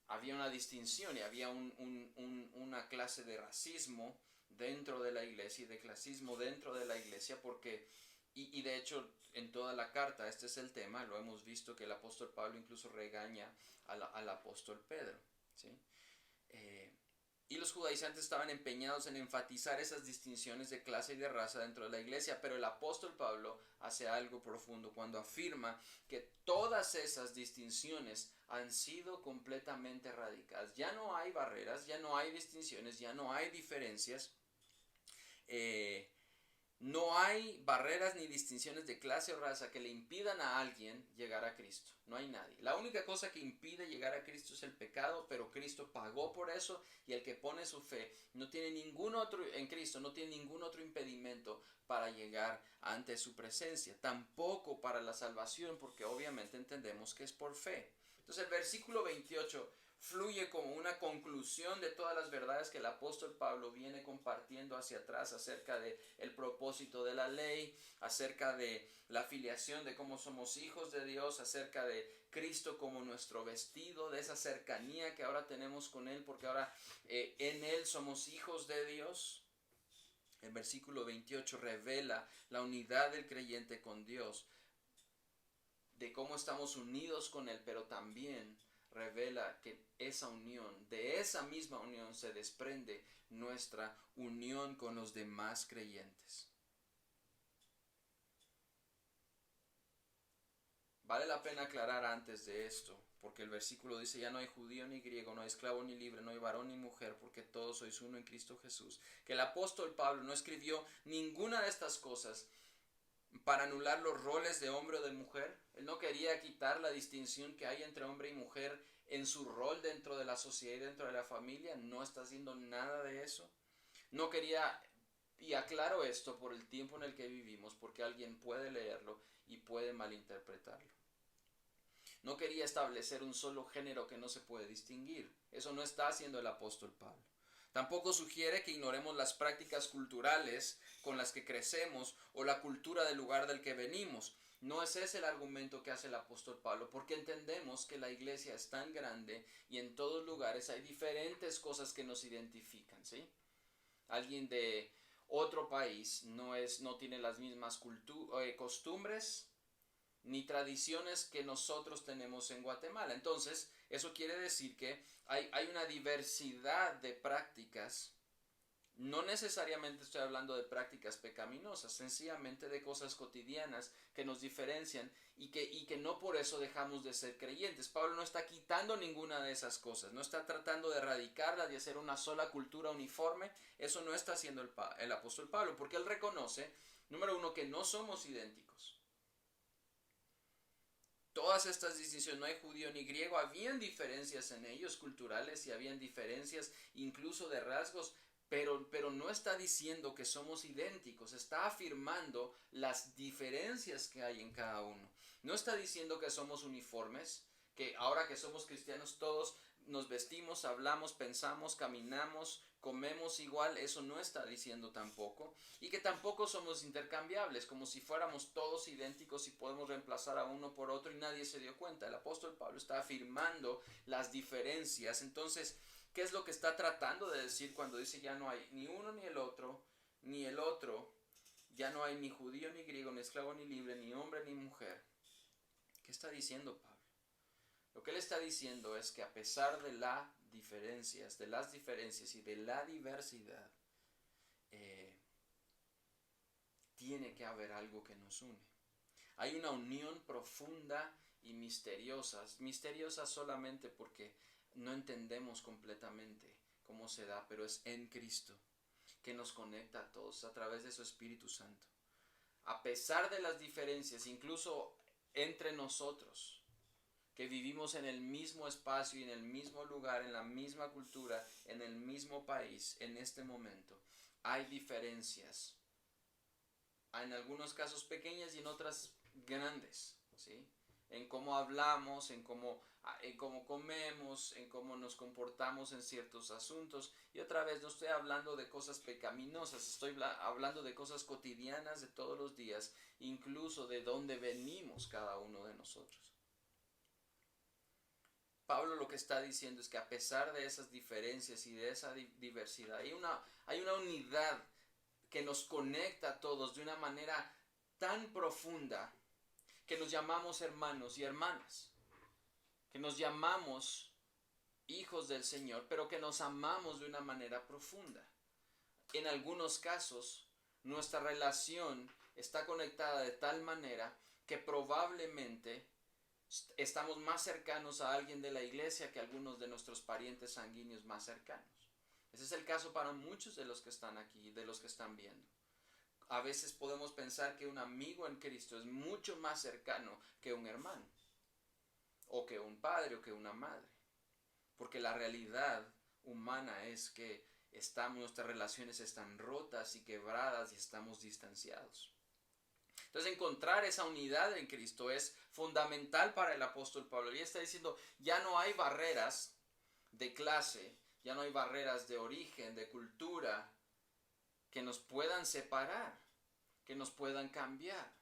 Había una distinción y había una clase de racismo dentro de la iglesia y de clasismo dentro de la iglesia, porque, y de hecho en toda la carta este es el tema, lo hemos visto que el apóstol Pablo incluso regaña al apóstol Pedro, ¿sí? Y los judaizantes estaban empeñados en enfatizar esas distinciones de clase y de raza dentro de la iglesia, pero el apóstol Pablo hace algo profundo cuando afirma que todas esas distinciones han sido completamente erradicadas. Ya no hay barreras, ya no hay distinciones, ya no hay diferencias. No hay barreras ni distinciones de clase o raza que le impidan a alguien llegar a Cristo. No hay nadie. La única cosa que impide llegar a Cristo es el pecado, pero Cristo pagó por eso, y el que pone su fe no tiene ningún otro en Cristo, no tiene ningún otro impedimento para llegar ante su presencia. Tampoco para la salvación, porque obviamente entendemos que es por fe. Entonces el versículo 28 fluye como una conclusión de todas las verdades que el apóstol Pablo viene compartiendo hacia atrás acerca de el propósito de la ley, acerca de la filiación, de cómo somos hijos de Dios, acerca de Cristo como nuestro vestido, de esa cercanía que ahora tenemos con Él, porque ahora en Él somos hijos de Dios. El versículo 28 revela la unidad del creyente con Dios, de cómo estamos unidos con Él, pero también revela que esa unión, de esa misma unión se desprende nuestra unión con los demás creyentes. Vale la pena aclarar antes de esto, porque el versículo dice, ya no hay judío ni griego, no hay esclavo ni libre, no hay varón ni mujer, porque todos sois uno en Cristo Jesús. Que el apóstol Pablo no escribió ninguna de estas cosas para anular los roles de hombre o de mujer. Él no quería quitar la distinción que hay entre hombre y mujer en su rol dentro de la sociedad y dentro de la familia. No está haciendo nada de eso. No quería, y aclaro esto por el tiempo en el que vivimos, porque alguien puede leerlo y puede malinterpretarlo. No quería establecer un solo género que no se puede distinguir. Eso no está haciendo el apóstol Pablo. Tampoco sugiere que ignoremos las prácticas culturales con las que crecemos o la cultura del lugar del que venimos. No es ese el argumento que hace el apóstol Pablo, porque entendemos que la iglesia es tan grande y en todos lugares hay diferentes cosas que nos identifican, ¿sí? Alguien de otro país no tiene las mismas costumbres ni tradiciones que nosotros tenemos en Guatemala. Entonces, eso quiere decir que hay una diversidad de prácticas. No necesariamente estoy hablando de prácticas pecaminosas, sencillamente de cosas cotidianas que nos diferencian y que no por eso dejamos de ser creyentes. Pablo no está quitando ninguna de esas cosas, no está tratando de erradicarlas, de hacer una sola cultura uniforme. Eso no está haciendo el apóstol Pablo, porque él reconoce, número uno, que no somos idénticos. Todas estas distinciones, no hay judío ni griego, habían diferencias en ellos culturales y habían diferencias incluso de rasgos, pero no está diciendo que somos idénticos, está afirmando las diferencias que hay en cada uno. No está diciendo que somos uniformes, que ahora que somos cristianos todos nos vestimos, hablamos, pensamos, caminamos, comemos igual. Eso no está diciendo tampoco. Y que tampoco somos intercambiables, como si fuéramos todos idénticos y podemos reemplazar a uno por otro y nadie se dio cuenta. El apóstol Pablo está afirmando las diferencias. Entonces, ¿qué es lo que está tratando de decir cuando dice ya no hay ni uno ni el otro, ni el otro? Ya no hay ni judío ni griego, ni esclavo ni libre, ni hombre ni mujer. ¿Qué está diciendo Pablo? Lo que él está diciendo es que a pesar de las diferencias y de la diversidad, tiene que haber algo que nos une. Hay una unión profunda y misteriosa solamente porque no entendemos completamente cómo se da, pero es en Cristo que nos conecta a todos a través de su Espíritu Santo. A pesar de las diferencias, incluso entre nosotros, que vivimos en el mismo espacio y en el mismo lugar, en la misma cultura, en el mismo país, en este momento, hay diferencias. En algunos casos pequeñas y en otras grandes, ¿sí? En cómo hablamos, en cómo comemos, en cómo nos comportamos en ciertos asuntos. Y otra vez, no estoy hablando de cosas pecaminosas, estoy hablando de cosas cotidianas de todos los días, incluso de dónde venimos cada uno de nosotros. Pablo lo que está diciendo es que a pesar de esas diferencias y de esa diversidad, hay una unidad que nos conecta a todos de una manera tan profunda que nos llamamos hermanos y hermanas, que nos llamamos hijos del Señor, pero que nos amamos de una manera profunda. En algunos casos, nuestra relación está conectada de tal manera que probablemente estamos más cercanos a alguien de la iglesia que a algunos de nuestros parientes sanguíneos más cercanos. Ese es el caso para muchos de los que están aquí, de los que están viendo. A veces podemos pensar que un amigo en Cristo es mucho más cercano que un hermano, o que un padre, o que una madre. Porque la realidad humana es que nuestras relaciones están rotas y quebradas y estamos distanciados. Entonces, encontrar esa unidad en Cristo es fundamental para el apóstol Pablo. Y está diciendo, ya no hay barreras de clase, ya no hay barreras de origen, de cultura, que nos puedan separar, que nos puedan cambiar,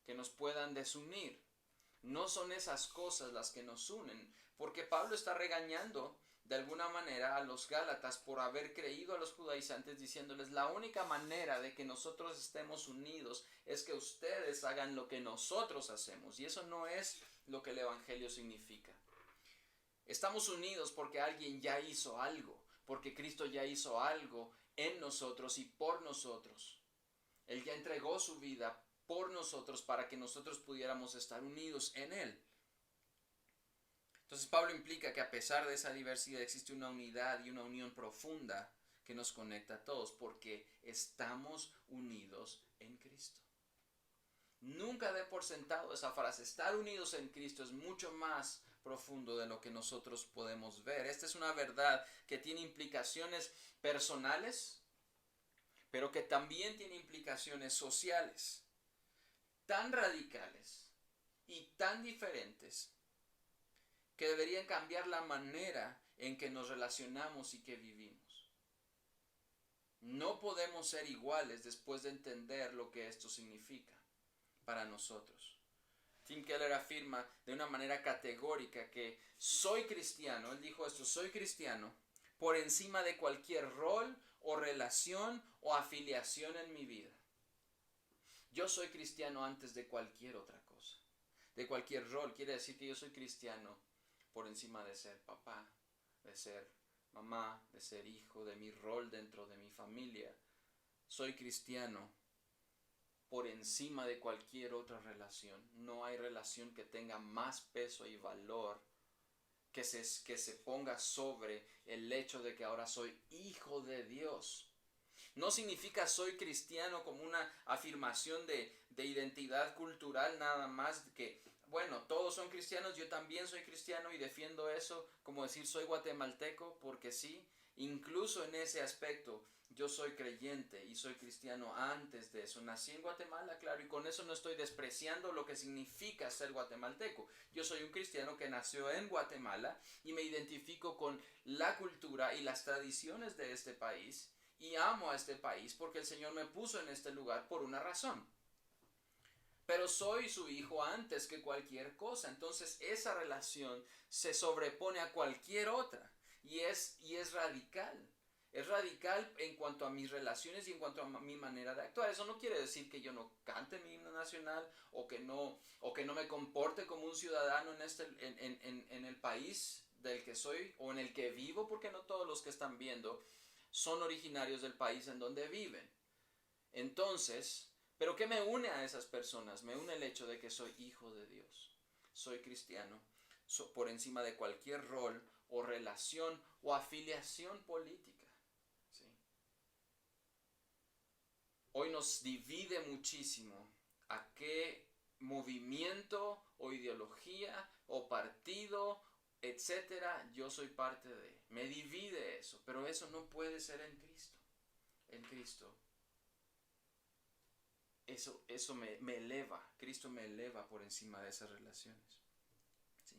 que nos puedan desunir. No son esas cosas las que nos unen, porque Pablo está regañando de alguna manera a los Gálatas por haber creído a los judaizantes, diciéndoles: la única manera de que nosotros estemos unidos es que ustedes hagan lo que nosotros hacemos, y eso no es lo que el evangelio significa. Estamos unidos porque alguien ya hizo algo, porque Cristo ya hizo algo en nosotros y por nosotros. Él ya entregó su vida por nosotros para que nosotros pudiéramos estar unidos en Él. Entonces Pablo implica que a pesar de esa diversidad existe una unidad y una unión profunda que nos conecta a todos, porque estamos unidos en Cristo. Nunca dé por sentado esa frase. Estar unidos en Cristo es mucho más profundo de lo que nosotros podemos ver. Esta es una verdad que tiene implicaciones personales, pero que también tiene implicaciones sociales, tan radicales y tan diferentes, que deberían cambiar la manera en que nos relacionamos y que vivimos. No podemos ser iguales después de entender lo que esto significa para nosotros. Tim Keller afirma de una manera categórica que soy cristiano. Él dijo esto: soy cristiano por encima de cualquier rol o relación o afiliación en mi vida. Yo soy cristiano antes de cualquier otra cosa, de cualquier rol. Quiere decir que yo soy cristiano por encima de ser papá, de ser mamá, de ser hijo, de mi rol dentro de mi familia. Soy cristiano por encima de cualquier otra relación. No hay relación que tenga más peso y valor que se ponga sobre el hecho de que ahora soy hijo de Dios. No significa soy cristiano como una afirmación de identidad cultural nada más, que bueno, todos son cristianos, yo también soy cristiano y defiendo eso, como decir soy guatemalteco porque sí. Incluso en ese aspecto yo soy creyente y soy cristiano antes de eso. Nací en Guatemala, claro, y con eso no estoy despreciando lo que significa ser guatemalteco. Yo soy un cristiano que nació en Guatemala y me identifico con la cultura y las tradiciones de este país y amo a este país porque el Señor me puso en este lugar por una razón. Pero soy su hijo antes que cualquier cosa. Entonces esa relación se sobrepone a cualquier otra y es radical. Es radical en cuanto a mis relaciones y en cuanto a mi manera de actuar. Eso no quiere decir que yo no cante mi himno nacional o que no me comporte como un ciudadano en el país del que soy o en el que vivo, porque no todos los que están viendo son originarios del país en donde viven. Entonces, ¿pero qué me une a esas personas? Me une el hecho de que soy hijo de Dios. Soy cristiano por encima de cualquier rol o relación o afiliación política. ¿Sí? Hoy nos divide muchísimo a qué movimiento o ideología o partido, etcétera, yo soy parte de. Me divide eso, pero eso no puede ser en Cristo. En Cristo eso me eleva. Cristo me eleva por encima de esas relaciones. ¿Sí?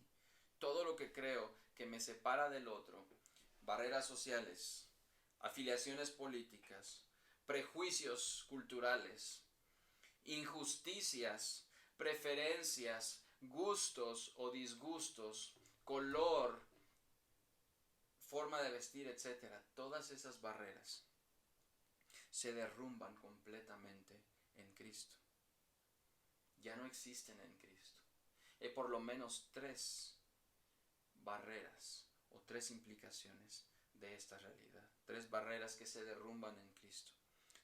Todo lo que creo que me separa del otro, barreras sociales, afiliaciones políticas, prejuicios culturales, injusticias, preferencias, gustos o disgustos, color, forma de vestir, etc. Todas esas barreras se derrumban completamente en Cristo. Ya no existen en Cristo. Hay por lo menos 3 barreras o 3 implicaciones de esta realidad. 3 barreras que se derrumban en Cristo.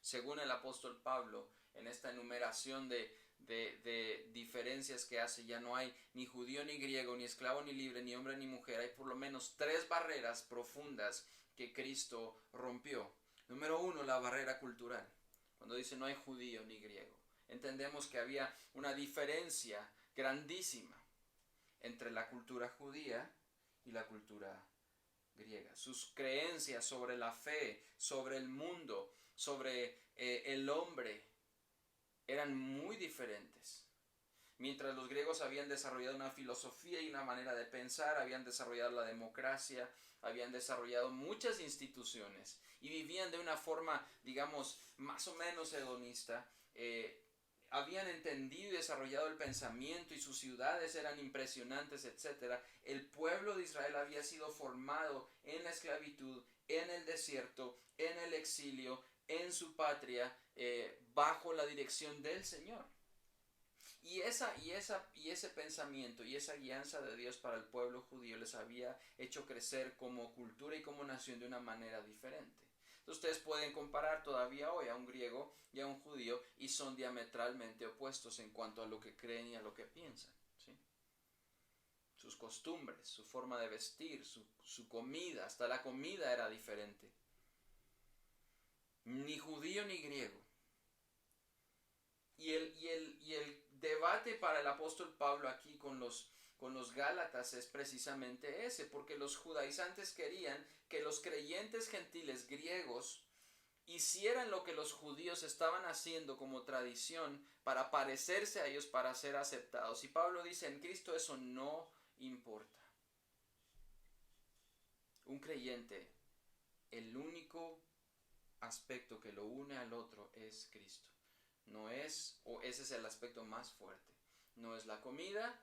Según el apóstol Pablo, en esta enumeración de diferencias que hace, ya no hay ni judío ni griego, ni esclavo ni libre, ni hombre ni mujer. Hay por lo menos 3 barreras profundas que Cristo rompió. Número 1, la barrera cultural. Cuando dice no hay judío ni griego, entendemos que había una diferencia grandísima entre la cultura judía y la cultura griega. Sus creencias sobre la fe, sobre el mundo, sobre el hombre, eran muy diferentes. Mientras los griegos habían desarrollado una filosofía y una manera de pensar, habían desarrollado la democracia, habían desarrollado muchas instituciones y vivían de una forma, digamos, más o menos hedonista, habían entendido y desarrollado el pensamiento y sus ciudades eran impresionantes, etc. El pueblo de Israel había sido formado en la esclavitud, en el desierto, en el exilio, en su patria, bajo la dirección del Señor. Y ese pensamiento y esa guianza de Dios para el pueblo judío les había hecho crecer como cultura y como nación de una manera diferente. Entonces ustedes pueden comparar todavía hoy a un griego y a un judío y son diametralmente opuestos en cuanto a lo que creen y a lo que piensan, ¿sí? Sus costumbres, su forma de vestir, su comida, hasta la comida era diferente. Ni judío ni griego. Y el debate para el apóstol Pablo aquí con los Gálatas es precisamente ese, porque los judaizantes querían que los creyentes gentiles griegos hicieran lo que los judíos estaban haciendo como tradición para parecerse a ellos, para ser aceptados. Y Pablo dice, en Cristo eso no importa. Un creyente, el único aspecto que lo une al otro es Cristo. No es, o ese es el aspecto más fuerte. No es la comida,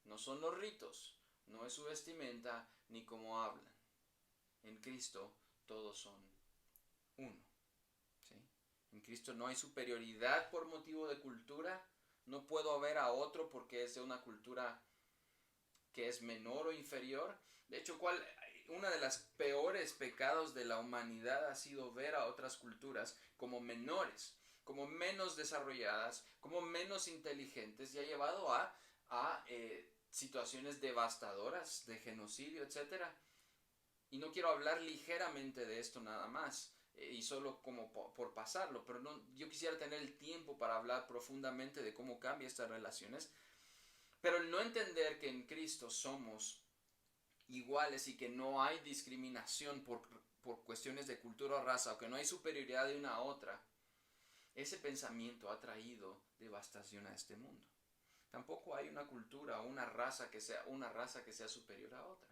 no son los ritos, no es su vestimenta, ni cómo hablan. En Cristo todos son uno. ¿Sí? En Cristo no hay superioridad por motivo de cultura. No puedo ver a otro porque es de una cultura que es menor o inferior. De hecho, una de las peores pecados de la humanidad ha sido ver a otras culturas como menores, como menos desarrolladas, como menos inteligentes, y ha llevado a situaciones devastadoras de genocidio, etc. Y no quiero hablar ligeramente de esto nada más, y solo como por pasarlo, pero no, yo quisiera tener el tiempo para hablar profundamente de cómo cambia estas relaciones. Pero el no entender que en Cristo somos iguales y que no hay discriminación por cuestiones de cultura o raza, o que no hay superioridad de una a otra, ese pensamiento ha traído devastación a este mundo. Tampoco hay una cultura o una raza que sea superior a otra.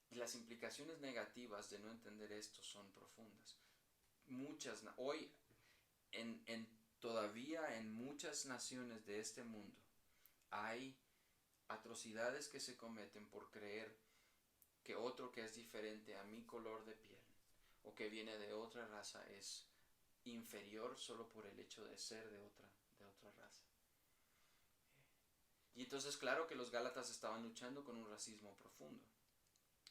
Y las implicaciones negativas de no entender esto son profundas. Hoy todavía en muchas naciones de este mundo hay atrocidades que se cometen por creer que otro que es diferente a mi color de piel o que viene de otra raza es inferior solo por el hecho de ser de otra raza. Y entonces claro que los Gálatas estaban luchando con un racismo profundo.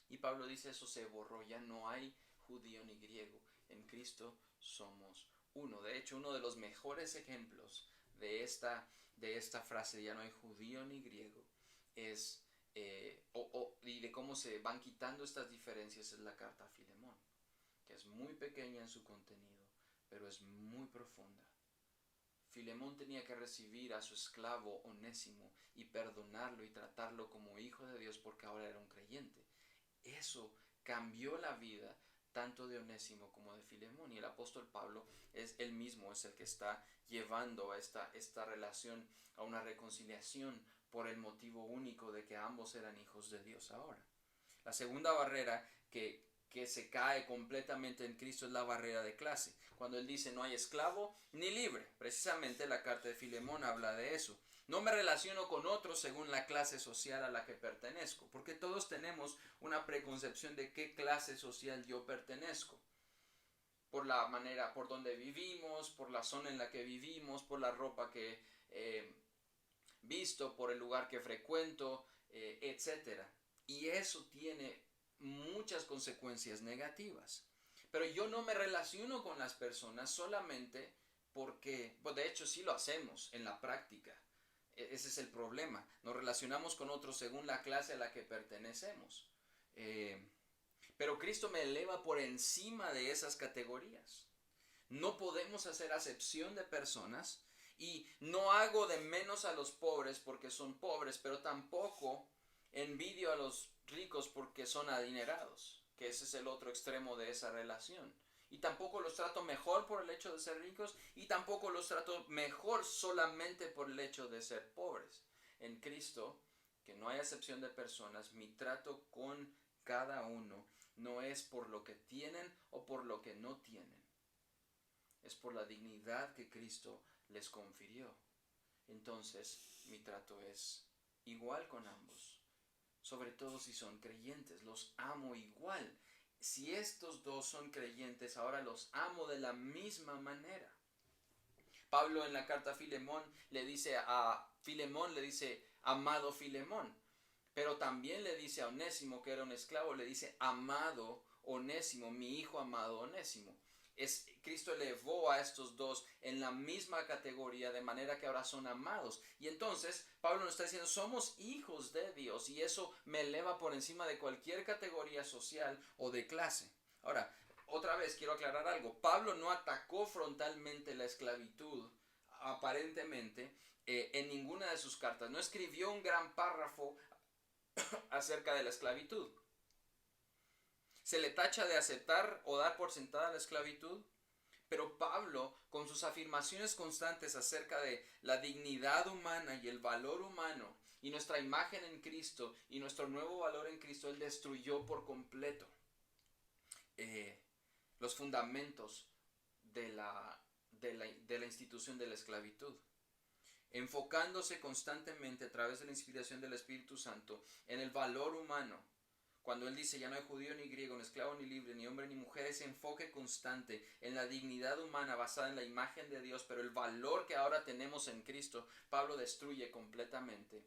Y Pablo dice, eso se borró, ya no hay judío ni griego, en Cristo somos uno. De hecho, uno de los mejores ejemplos de esta frase, ya no hay judío ni griego, es y de cómo se van quitando estas diferencias, es la carta a Filemón, que es muy pequeña en su contenido, pero es muy profunda. Filemón tenía que recibir a su esclavo Onésimo y perdonarlo y tratarlo como hijo de Dios porque ahora era un creyente. Eso cambió la vida tanto de Onésimo como de Filemón, y el apóstol Pablo es el que está llevando a esta relación a una reconciliación por el motivo único de que ambos eran hijos de Dios ahora. La segunda barrera que se cae completamente en Cristo es la barrera de clase. Cuando él dice no hay esclavo ni libre, precisamente la carta de Filemón habla de eso. No me relaciono con otros según la clase social a la que pertenezco, porque todos tenemos una preconcepción de qué clase social yo pertenezco. Por la manera, por donde vivimos, por la zona en la que vivimos, por la ropa que visto, por el lugar que frecuento, etc. Y eso tiene muchas consecuencias negativas. Pero yo no me relaciono con las personas solamente porque, pues de hecho sí lo hacemos en la práctica. Ese es el problema. Nos relacionamos con otros según la clase a la que pertenecemos. Pero Cristo me eleva por encima de esas categorías. No podemos hacer acepción de personas y no hago de menos a los pobres porque son pobres, pero tampoco envidio a los ricos porque son adinerados, que ese es el otro extremo de esa relación. Y tampoco los trato mejor por el hecho de ser ricos, y tampoco los trato mejor solamente por el hecho de ser pobres. En Cristo, que no hay acepción de personas, mi trato con cada uno no es por lo que tienen o por lo que no tienen. Es por la dignidad que Cristo les confirió. Entonces, mi trato es igual con ambos. Sobre todo si son creyentes, los amo igual. Si estos dos son creyentes, ahora los amo de la misma manera. Pablo en la carta a Filemón le dice amado Filemón, pero también le dice a Onésimo, que era un esclavo, le dice amado Onésimo, mi hijo amado Onésimo. Cristo elevó a estos dos en la misma categoría, de manera que ahora son amados. Y entonces Pablo nos está diciendo, somos hijos de Dios, y eso me eleva por encima de cualquier categoría social o de clase. Ahora, otra vez quiero aclarar algo. Pablo no atacó frontalmente la esclavitud, aparentemente, en ninguna de sus cartas. No escribió un gran párrafo acerca de la esclavitud. Se le tacha de aceptar o dar por sentada la esclavitud, pero Pablo, con sus afirmaciones constantes acerca de la dignidad humana y el valor humano y nuestra imagen en Cristo y nuestro nuevo valor en Cristo, él destruyó por completo los fundamentos de la institución de la esclavitud, enfocándose constantemente a través de la inspiración del Espíritu Santo en el valor humano. Cuando él dice, ya no hay judío ni griego, ni esclavo ni libre, ni hombre ni mujer, ese enfoque constante en la dignidad humana basada en la imagen de Dios, pero el valor que ahora tenemos en Cristo, Pablo destruye completamente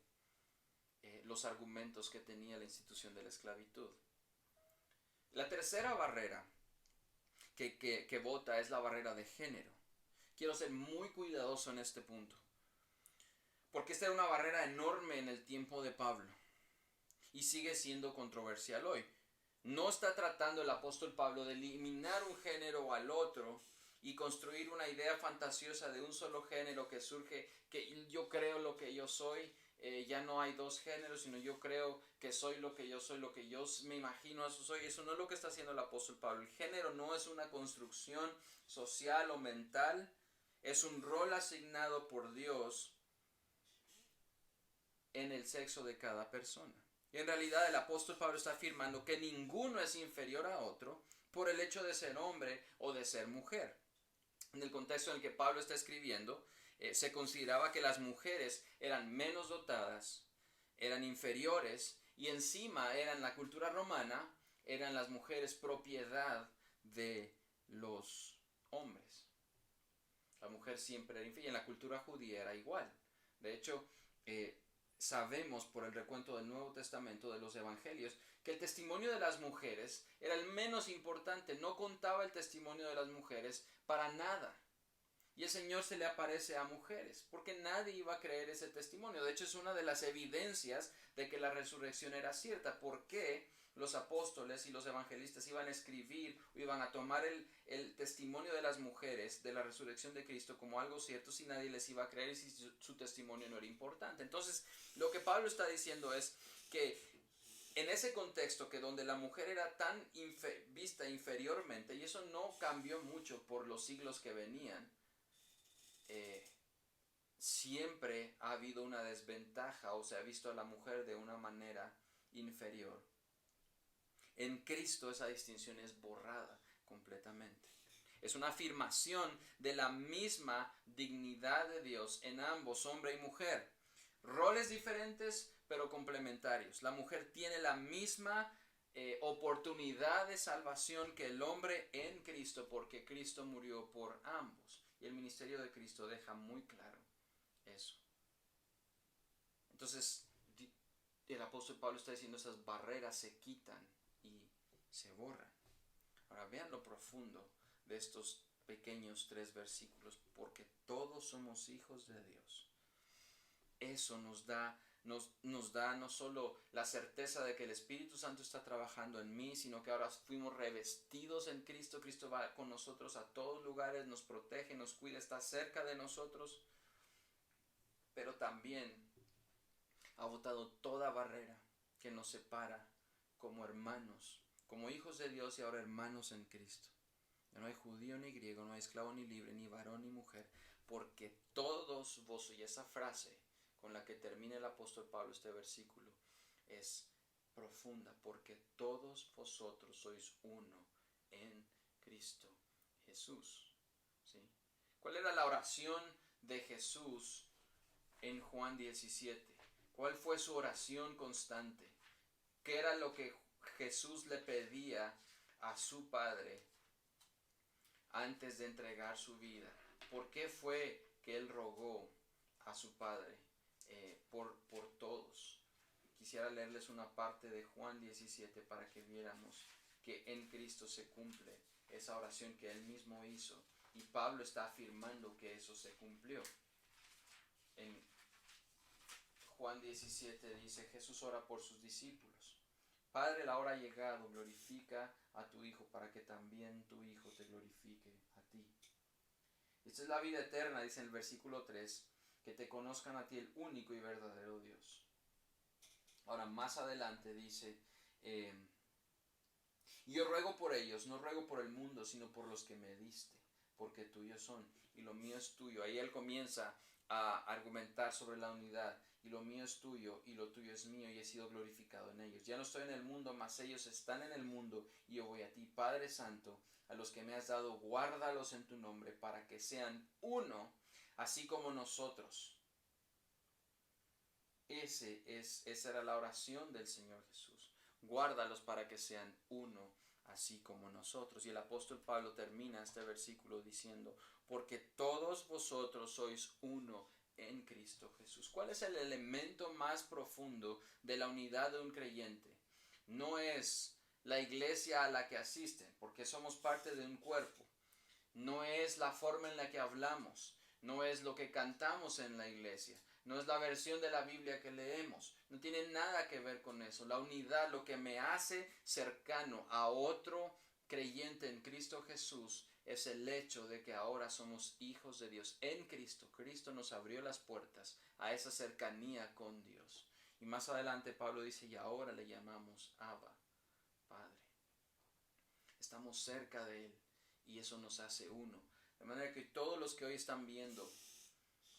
los argumentos que tenía la institución de la esclavitud. La tercera barrera que vota es la barrera de género. Quiero ser muy cuidadoso en este punto, porque esta era una barrera enorme en el tiempo de Pablo y sigue siendo controversial hoy. No está tratando el apóstol Pablo de eliminar un género al otro y construir una idea fantasiosa de un solo género que surge, que yo creo lo que yo soy, ya no hay dos géneros, sino yo creo que soy, lo que yo me imagino eso soy. Eso no es lo que está haciendo el apóstol Pablo. El género no es una construcción social o mental, es un rol asignado por Dios en el sexo de cada persona. Y en realidad el apóstol Pablo está afirmando que ninguno es inferior a otro por el hecho de ser hombre o de ser mujer. En el contexto en el que Pablo está escribiendo, se consideraba que las mujeres eran menos dotadas, eran inferiores, y encima eran, la cultura romana, eran las mujeres propiedad de los hombres. La mujer siempre era inferior, y en la cultura judía era igual. De hecho, sabemos por el recuento del Nuevo Testamento, de los Evangelios, que el testimonio de las mujeres era el menos importante. No contaba el testimonio de las mujeres para nada. Y el Señor se le aparece a mujeres, porque nadie iba a creer ese testimonio. De hecho, es una de las evidencias de que la resurrección era cierta. ¿Por qué los apóstoles y los evangelistas iban a escribir o iban a tomar el testimonio de las mujeres de la resurrección de Cristo como algo cierto si nadie les iba a creer y si su testimonio no era importante? Entonces, lo que Pablo está diciendo es que en ese contexto, que donde la mujer era tan vista inferiormente, y eso no cambió mucho por los siglos que venían, siempre ha habido una desventaja, o se ha visto a la mujer de una manera inferior. En Cristo esa distinción es borrada completamente. Es una afirmación de la misma dignidad de Dios en ambos, hombre y mujer. Roles diferentes, pero complementarios. La mujer tiene la misma oportunidad de salvación que el hombre en Cristo, porque Cristo murió por ambos. Y el ministerio de Cristo deja muy claro eso. Entonces, el apóstol Pablo está diciendo, esas barreras se quitan y se borran. Ahora vean lo profundo de estos pequeños 3 versículos, porque todos somos hijos de Dios. Eso nos da no solo la certeza de que el Espíritu Santo está trabajando en mí, sino que ahora fuimos revestidos en Cristo. Cristo va con nosotros a todos lugares, nos protege, nos cuida, está cerca de nosotros, pero también ha botado toda barrera que nos separa como hermanos, como hijos de Dios y ahora hermanos en Cristo. No hay judío ni griego, no hay esclavo ni libre, ni varón ni mujer, porque todos vos, y esa frase con la que termina el apóstol Pablo este versículo es profunda, porque todos vosotros sois uno en Cristo Jesús. ¿Sí? ¿Cuál era la oración de Jesús en Juan 17? ¿Cuál fue su oración constante? ¿Qué era lo que Jesús le pedía a su Padre antes de entregar su vida? ¿Por qué fue que él rogó a su Padre por todos? Quisiera leerles una parte de Juan 17 para que viéramos que en Cristo se cumple esa oración que él mismo hizo. Y Pablo está afirmando que eso se cumplió. En Juan 17 dice, Jesús ora por sus discípulos. Padre, la hora ha llegado, glorifica a tu Hijo para que también tu Hijo te glorifique a ti. Esta es la vida eterna, dice en el versículo 3, que te conozcan a ti el único y verdadero Dios. Ahora más adelante dice, y yo ruego por ellos, no ruego por el mundo, sino por los que me diste, porque tuyos son, y lo mío es tuyo. Ahí él comienza a argumentar sobre la unidad, y lo mío es tuyo, y lo tuyo es mío, y he sido glorificado en ellos. Ya no estoy en el mundo, mas ellos están en el mundo, y yo voy a ti. Padre Santo, a los que me has dado, guárdalos en tu nombre, para que sean uno, así como nosotros. Esa era la oración del Señor Jesús. Guárdalos para que sean uno, así como nosotros. Y el apóstol Pablo termina este versículo diciendo, porque todos vosotros sois uno en Cristo Jesús. ¿Cuál es el elemento más profundo de la unidad de un creyente? No es la iglesia a la que asisten, porque somos parte de un cuerpo. No es la forma en la que hablamos, no es lo que cantamos en la iglesia, no es la versión de la Biblia que leemos, no tiene nada que ver con eso. La unidad, lo que me hace cercano a otro creyente en Cristo Jesús, es el hecho de que ahora somos hijos de Dios en Cristo. Cristo nos abrió las puertas a esa cercanía con Dios. Y más adelante Pablo dice, y ahora le llamamos Abba, Padre. Estamos cerca de Él. Y eso nos hace uno. De manera que todos los que hoy están viendo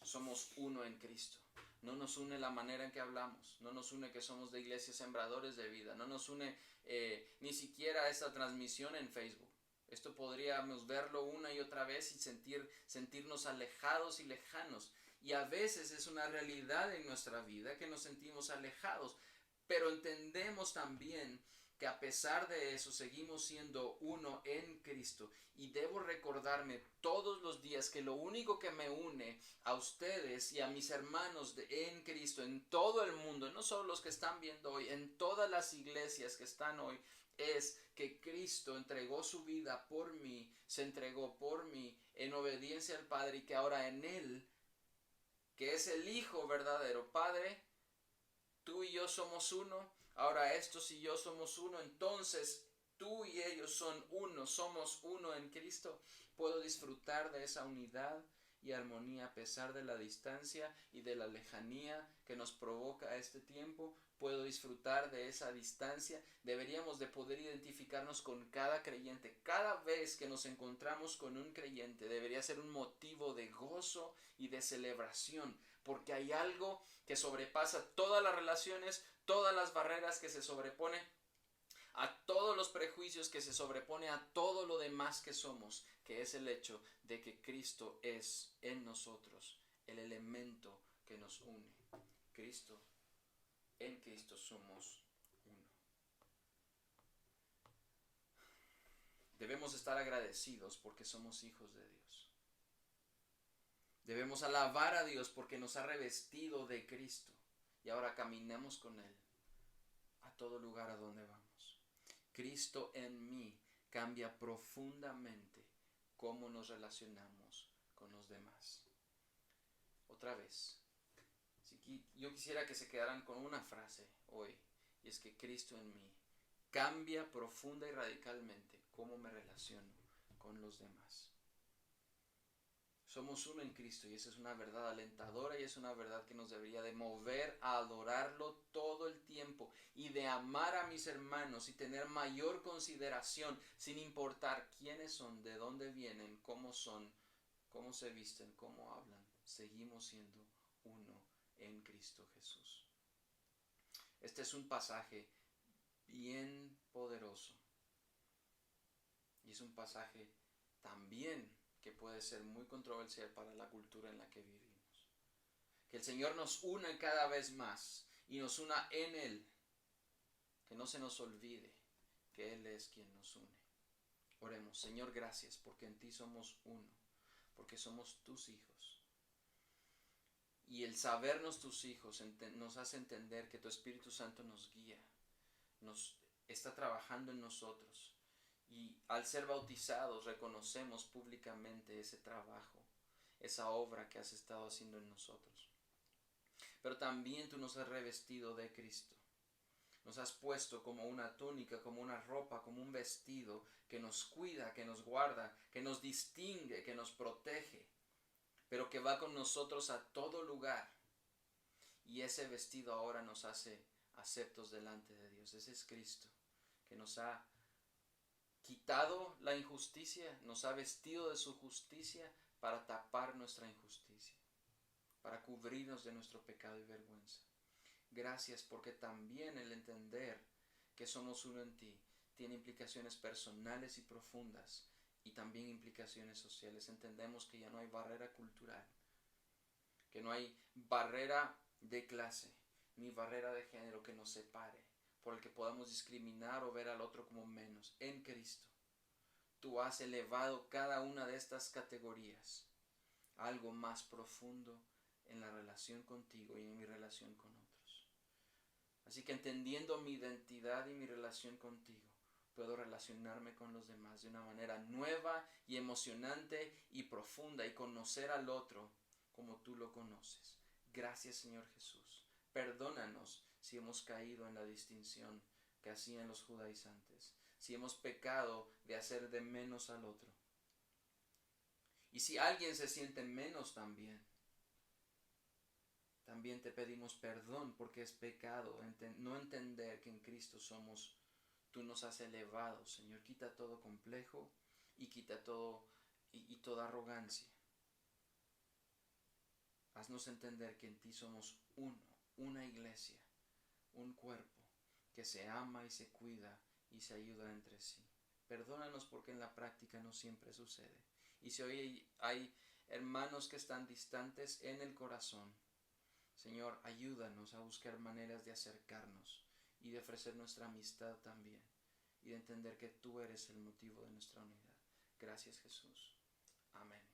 somos uno en Cristo. No nos une la manera en que hablamos. No nos une que somos de Iglesia Sembradores de Vida. No nos une ni siquiera esta transmisión en Facebook. Esto podríamos verlo una y otra vez y sentirnos alejados y lejanos. Y a veces es una realidad en nuestra vida que nos sentimos alejados. Pero entendemos también que a pesar de eso seguimos siendo uno en Cristo. Y debo recordarme todos los días que lo único que me une a ustedes y a mis hermanos en Cristo, en todo el mundo, no solo los que están viendo hoy, en todas las iglesias que están hoy, es que Cristo entregó su vida por mí, se entregó por mí en obediencia al Padre, y que ahora en Él, que es el Hijo verdadero, Padre, tú y yo somos uno. Ahora estos y yo somos uno, entonces tú y ellos son uno, somos uno en Cristo. Puedo disfrutar de esa unidad y armonía a pesar de la distancia y de la lejanía que nos provoca este tiempo. Puedo disfrutar de esa distancia. Deberíamos de poder identificarnos con cada creyente. Cada vez que nos encontramos con un creyente debería ser un motivo de gozo y de celebración, porque hay algo que sobrepasa todas las relaciones, todas las barreras, que se sobrepone a todos los prejuicios, que se sobrepone a todo lo demás que somos, que es el hecho de que Cristo es en nosotros el elemento que nos une. Cristo, en Cristo somos uno. Debemos estar agradecidos porque somos hijos de Dios. Debemos alabar a Dios porque nos ha revestido de Cristo y ahora caminamos con Él a todo lugar a donde vamos. Cristo en mí cambia profundamente cómo nos relacionamos con los demás. Otra vez, yo quisiera que se quedaran con una frase hoy, y es que Cristo en mí cambia profunda y radicalmente cómo me relaciono con los demás. Somos uno en Cristo, y esa es una verdad alentadora, y es una verdad que nos debería de mover a adorarlo todo el tiempo y de Ayúdame a amar a mis hermanos y tener mayor consideración sin importar quiénes son, de dónde vienen, cómo son, cómo se visten, cómo hablan. Seguimos siendo uno en Cristo Jesús. Este es un pasaje bien poderoso y es un pasaje también que puede ser muy controversial para la cultura en la que vivimos. Que el Señor nos una cada vez más y nos una en Él. Que no se nos olvide que Él es quien nos une. Oremos. Señor, gracias porque en ti somos uno, porque somos tus hijos. Y el sabernos tus hijos nos hace entender que tu Espíritu Santo nos guía, nos está trabajando en nosotros. Y al ser bautizados reconocemos públicamente ese trabajo, esa obra que has estado haciendo en nosotros. Pero también tú nos has revestido de Cristo. Nos has puesto como una túnica, como una ropa, como un vestido que nos cuida, que nos guarda, que nos distingue, que nos protege, pero que va con nosotros a todo lugar. Y ese vestido ahora nos hace aceptos delante de Dios. Ese es Cristo, que nos ha quitado la injusticia, nos ha vestido de su justicia para tapar nuestra injusticia, para cubrirnos de nuestro pecado y vergüenza. Gracias porque también el entender que somos uno en ti tiene implicaciones personales y profundas y también implicaciones sociales. Entendemos que ya no hay barrera cultural, que no hay barrera de clase ni barrera de género que nos separe, por el que podamos discriminar o ver al otro como menos. En Cristo, tú has elevado cada una de estas categorías a algo más profundo en la relación contigo y en mi relación con otros. Así que entendiendo mi identidad y mi relación contigo, puedo relacionarme con los demás de una manera nueva y emocionante y profunda y conocer al otro como tú lo conoces. Gracias, Señor Jesús. Perdónanos si hemos caído en la distinción que hacían los judaizantes, si hemos pecado de hacer de menos al otro. Y si alguien se siente menos también te pedimos perdón porque es pecado no entender que en Cristo tú nos has elevado, Señor. Quita todo complejo y quita toda arrogancia. Haznos entender que en ti somos uno, una iglesia, un cuerpo que se ama y se cuida y se ayuda entre sí. Perdónanos porque en la práctica no siempre sucede. Y si hoy hay hermanos que están distantes en el corazón, Señor, ayúdanos a buscar maneras de acercarnos y de ofrecer nuestra amistad también y de entender que tú eres el motivo de nuestra unidad. Gracias, Jesús. Amén.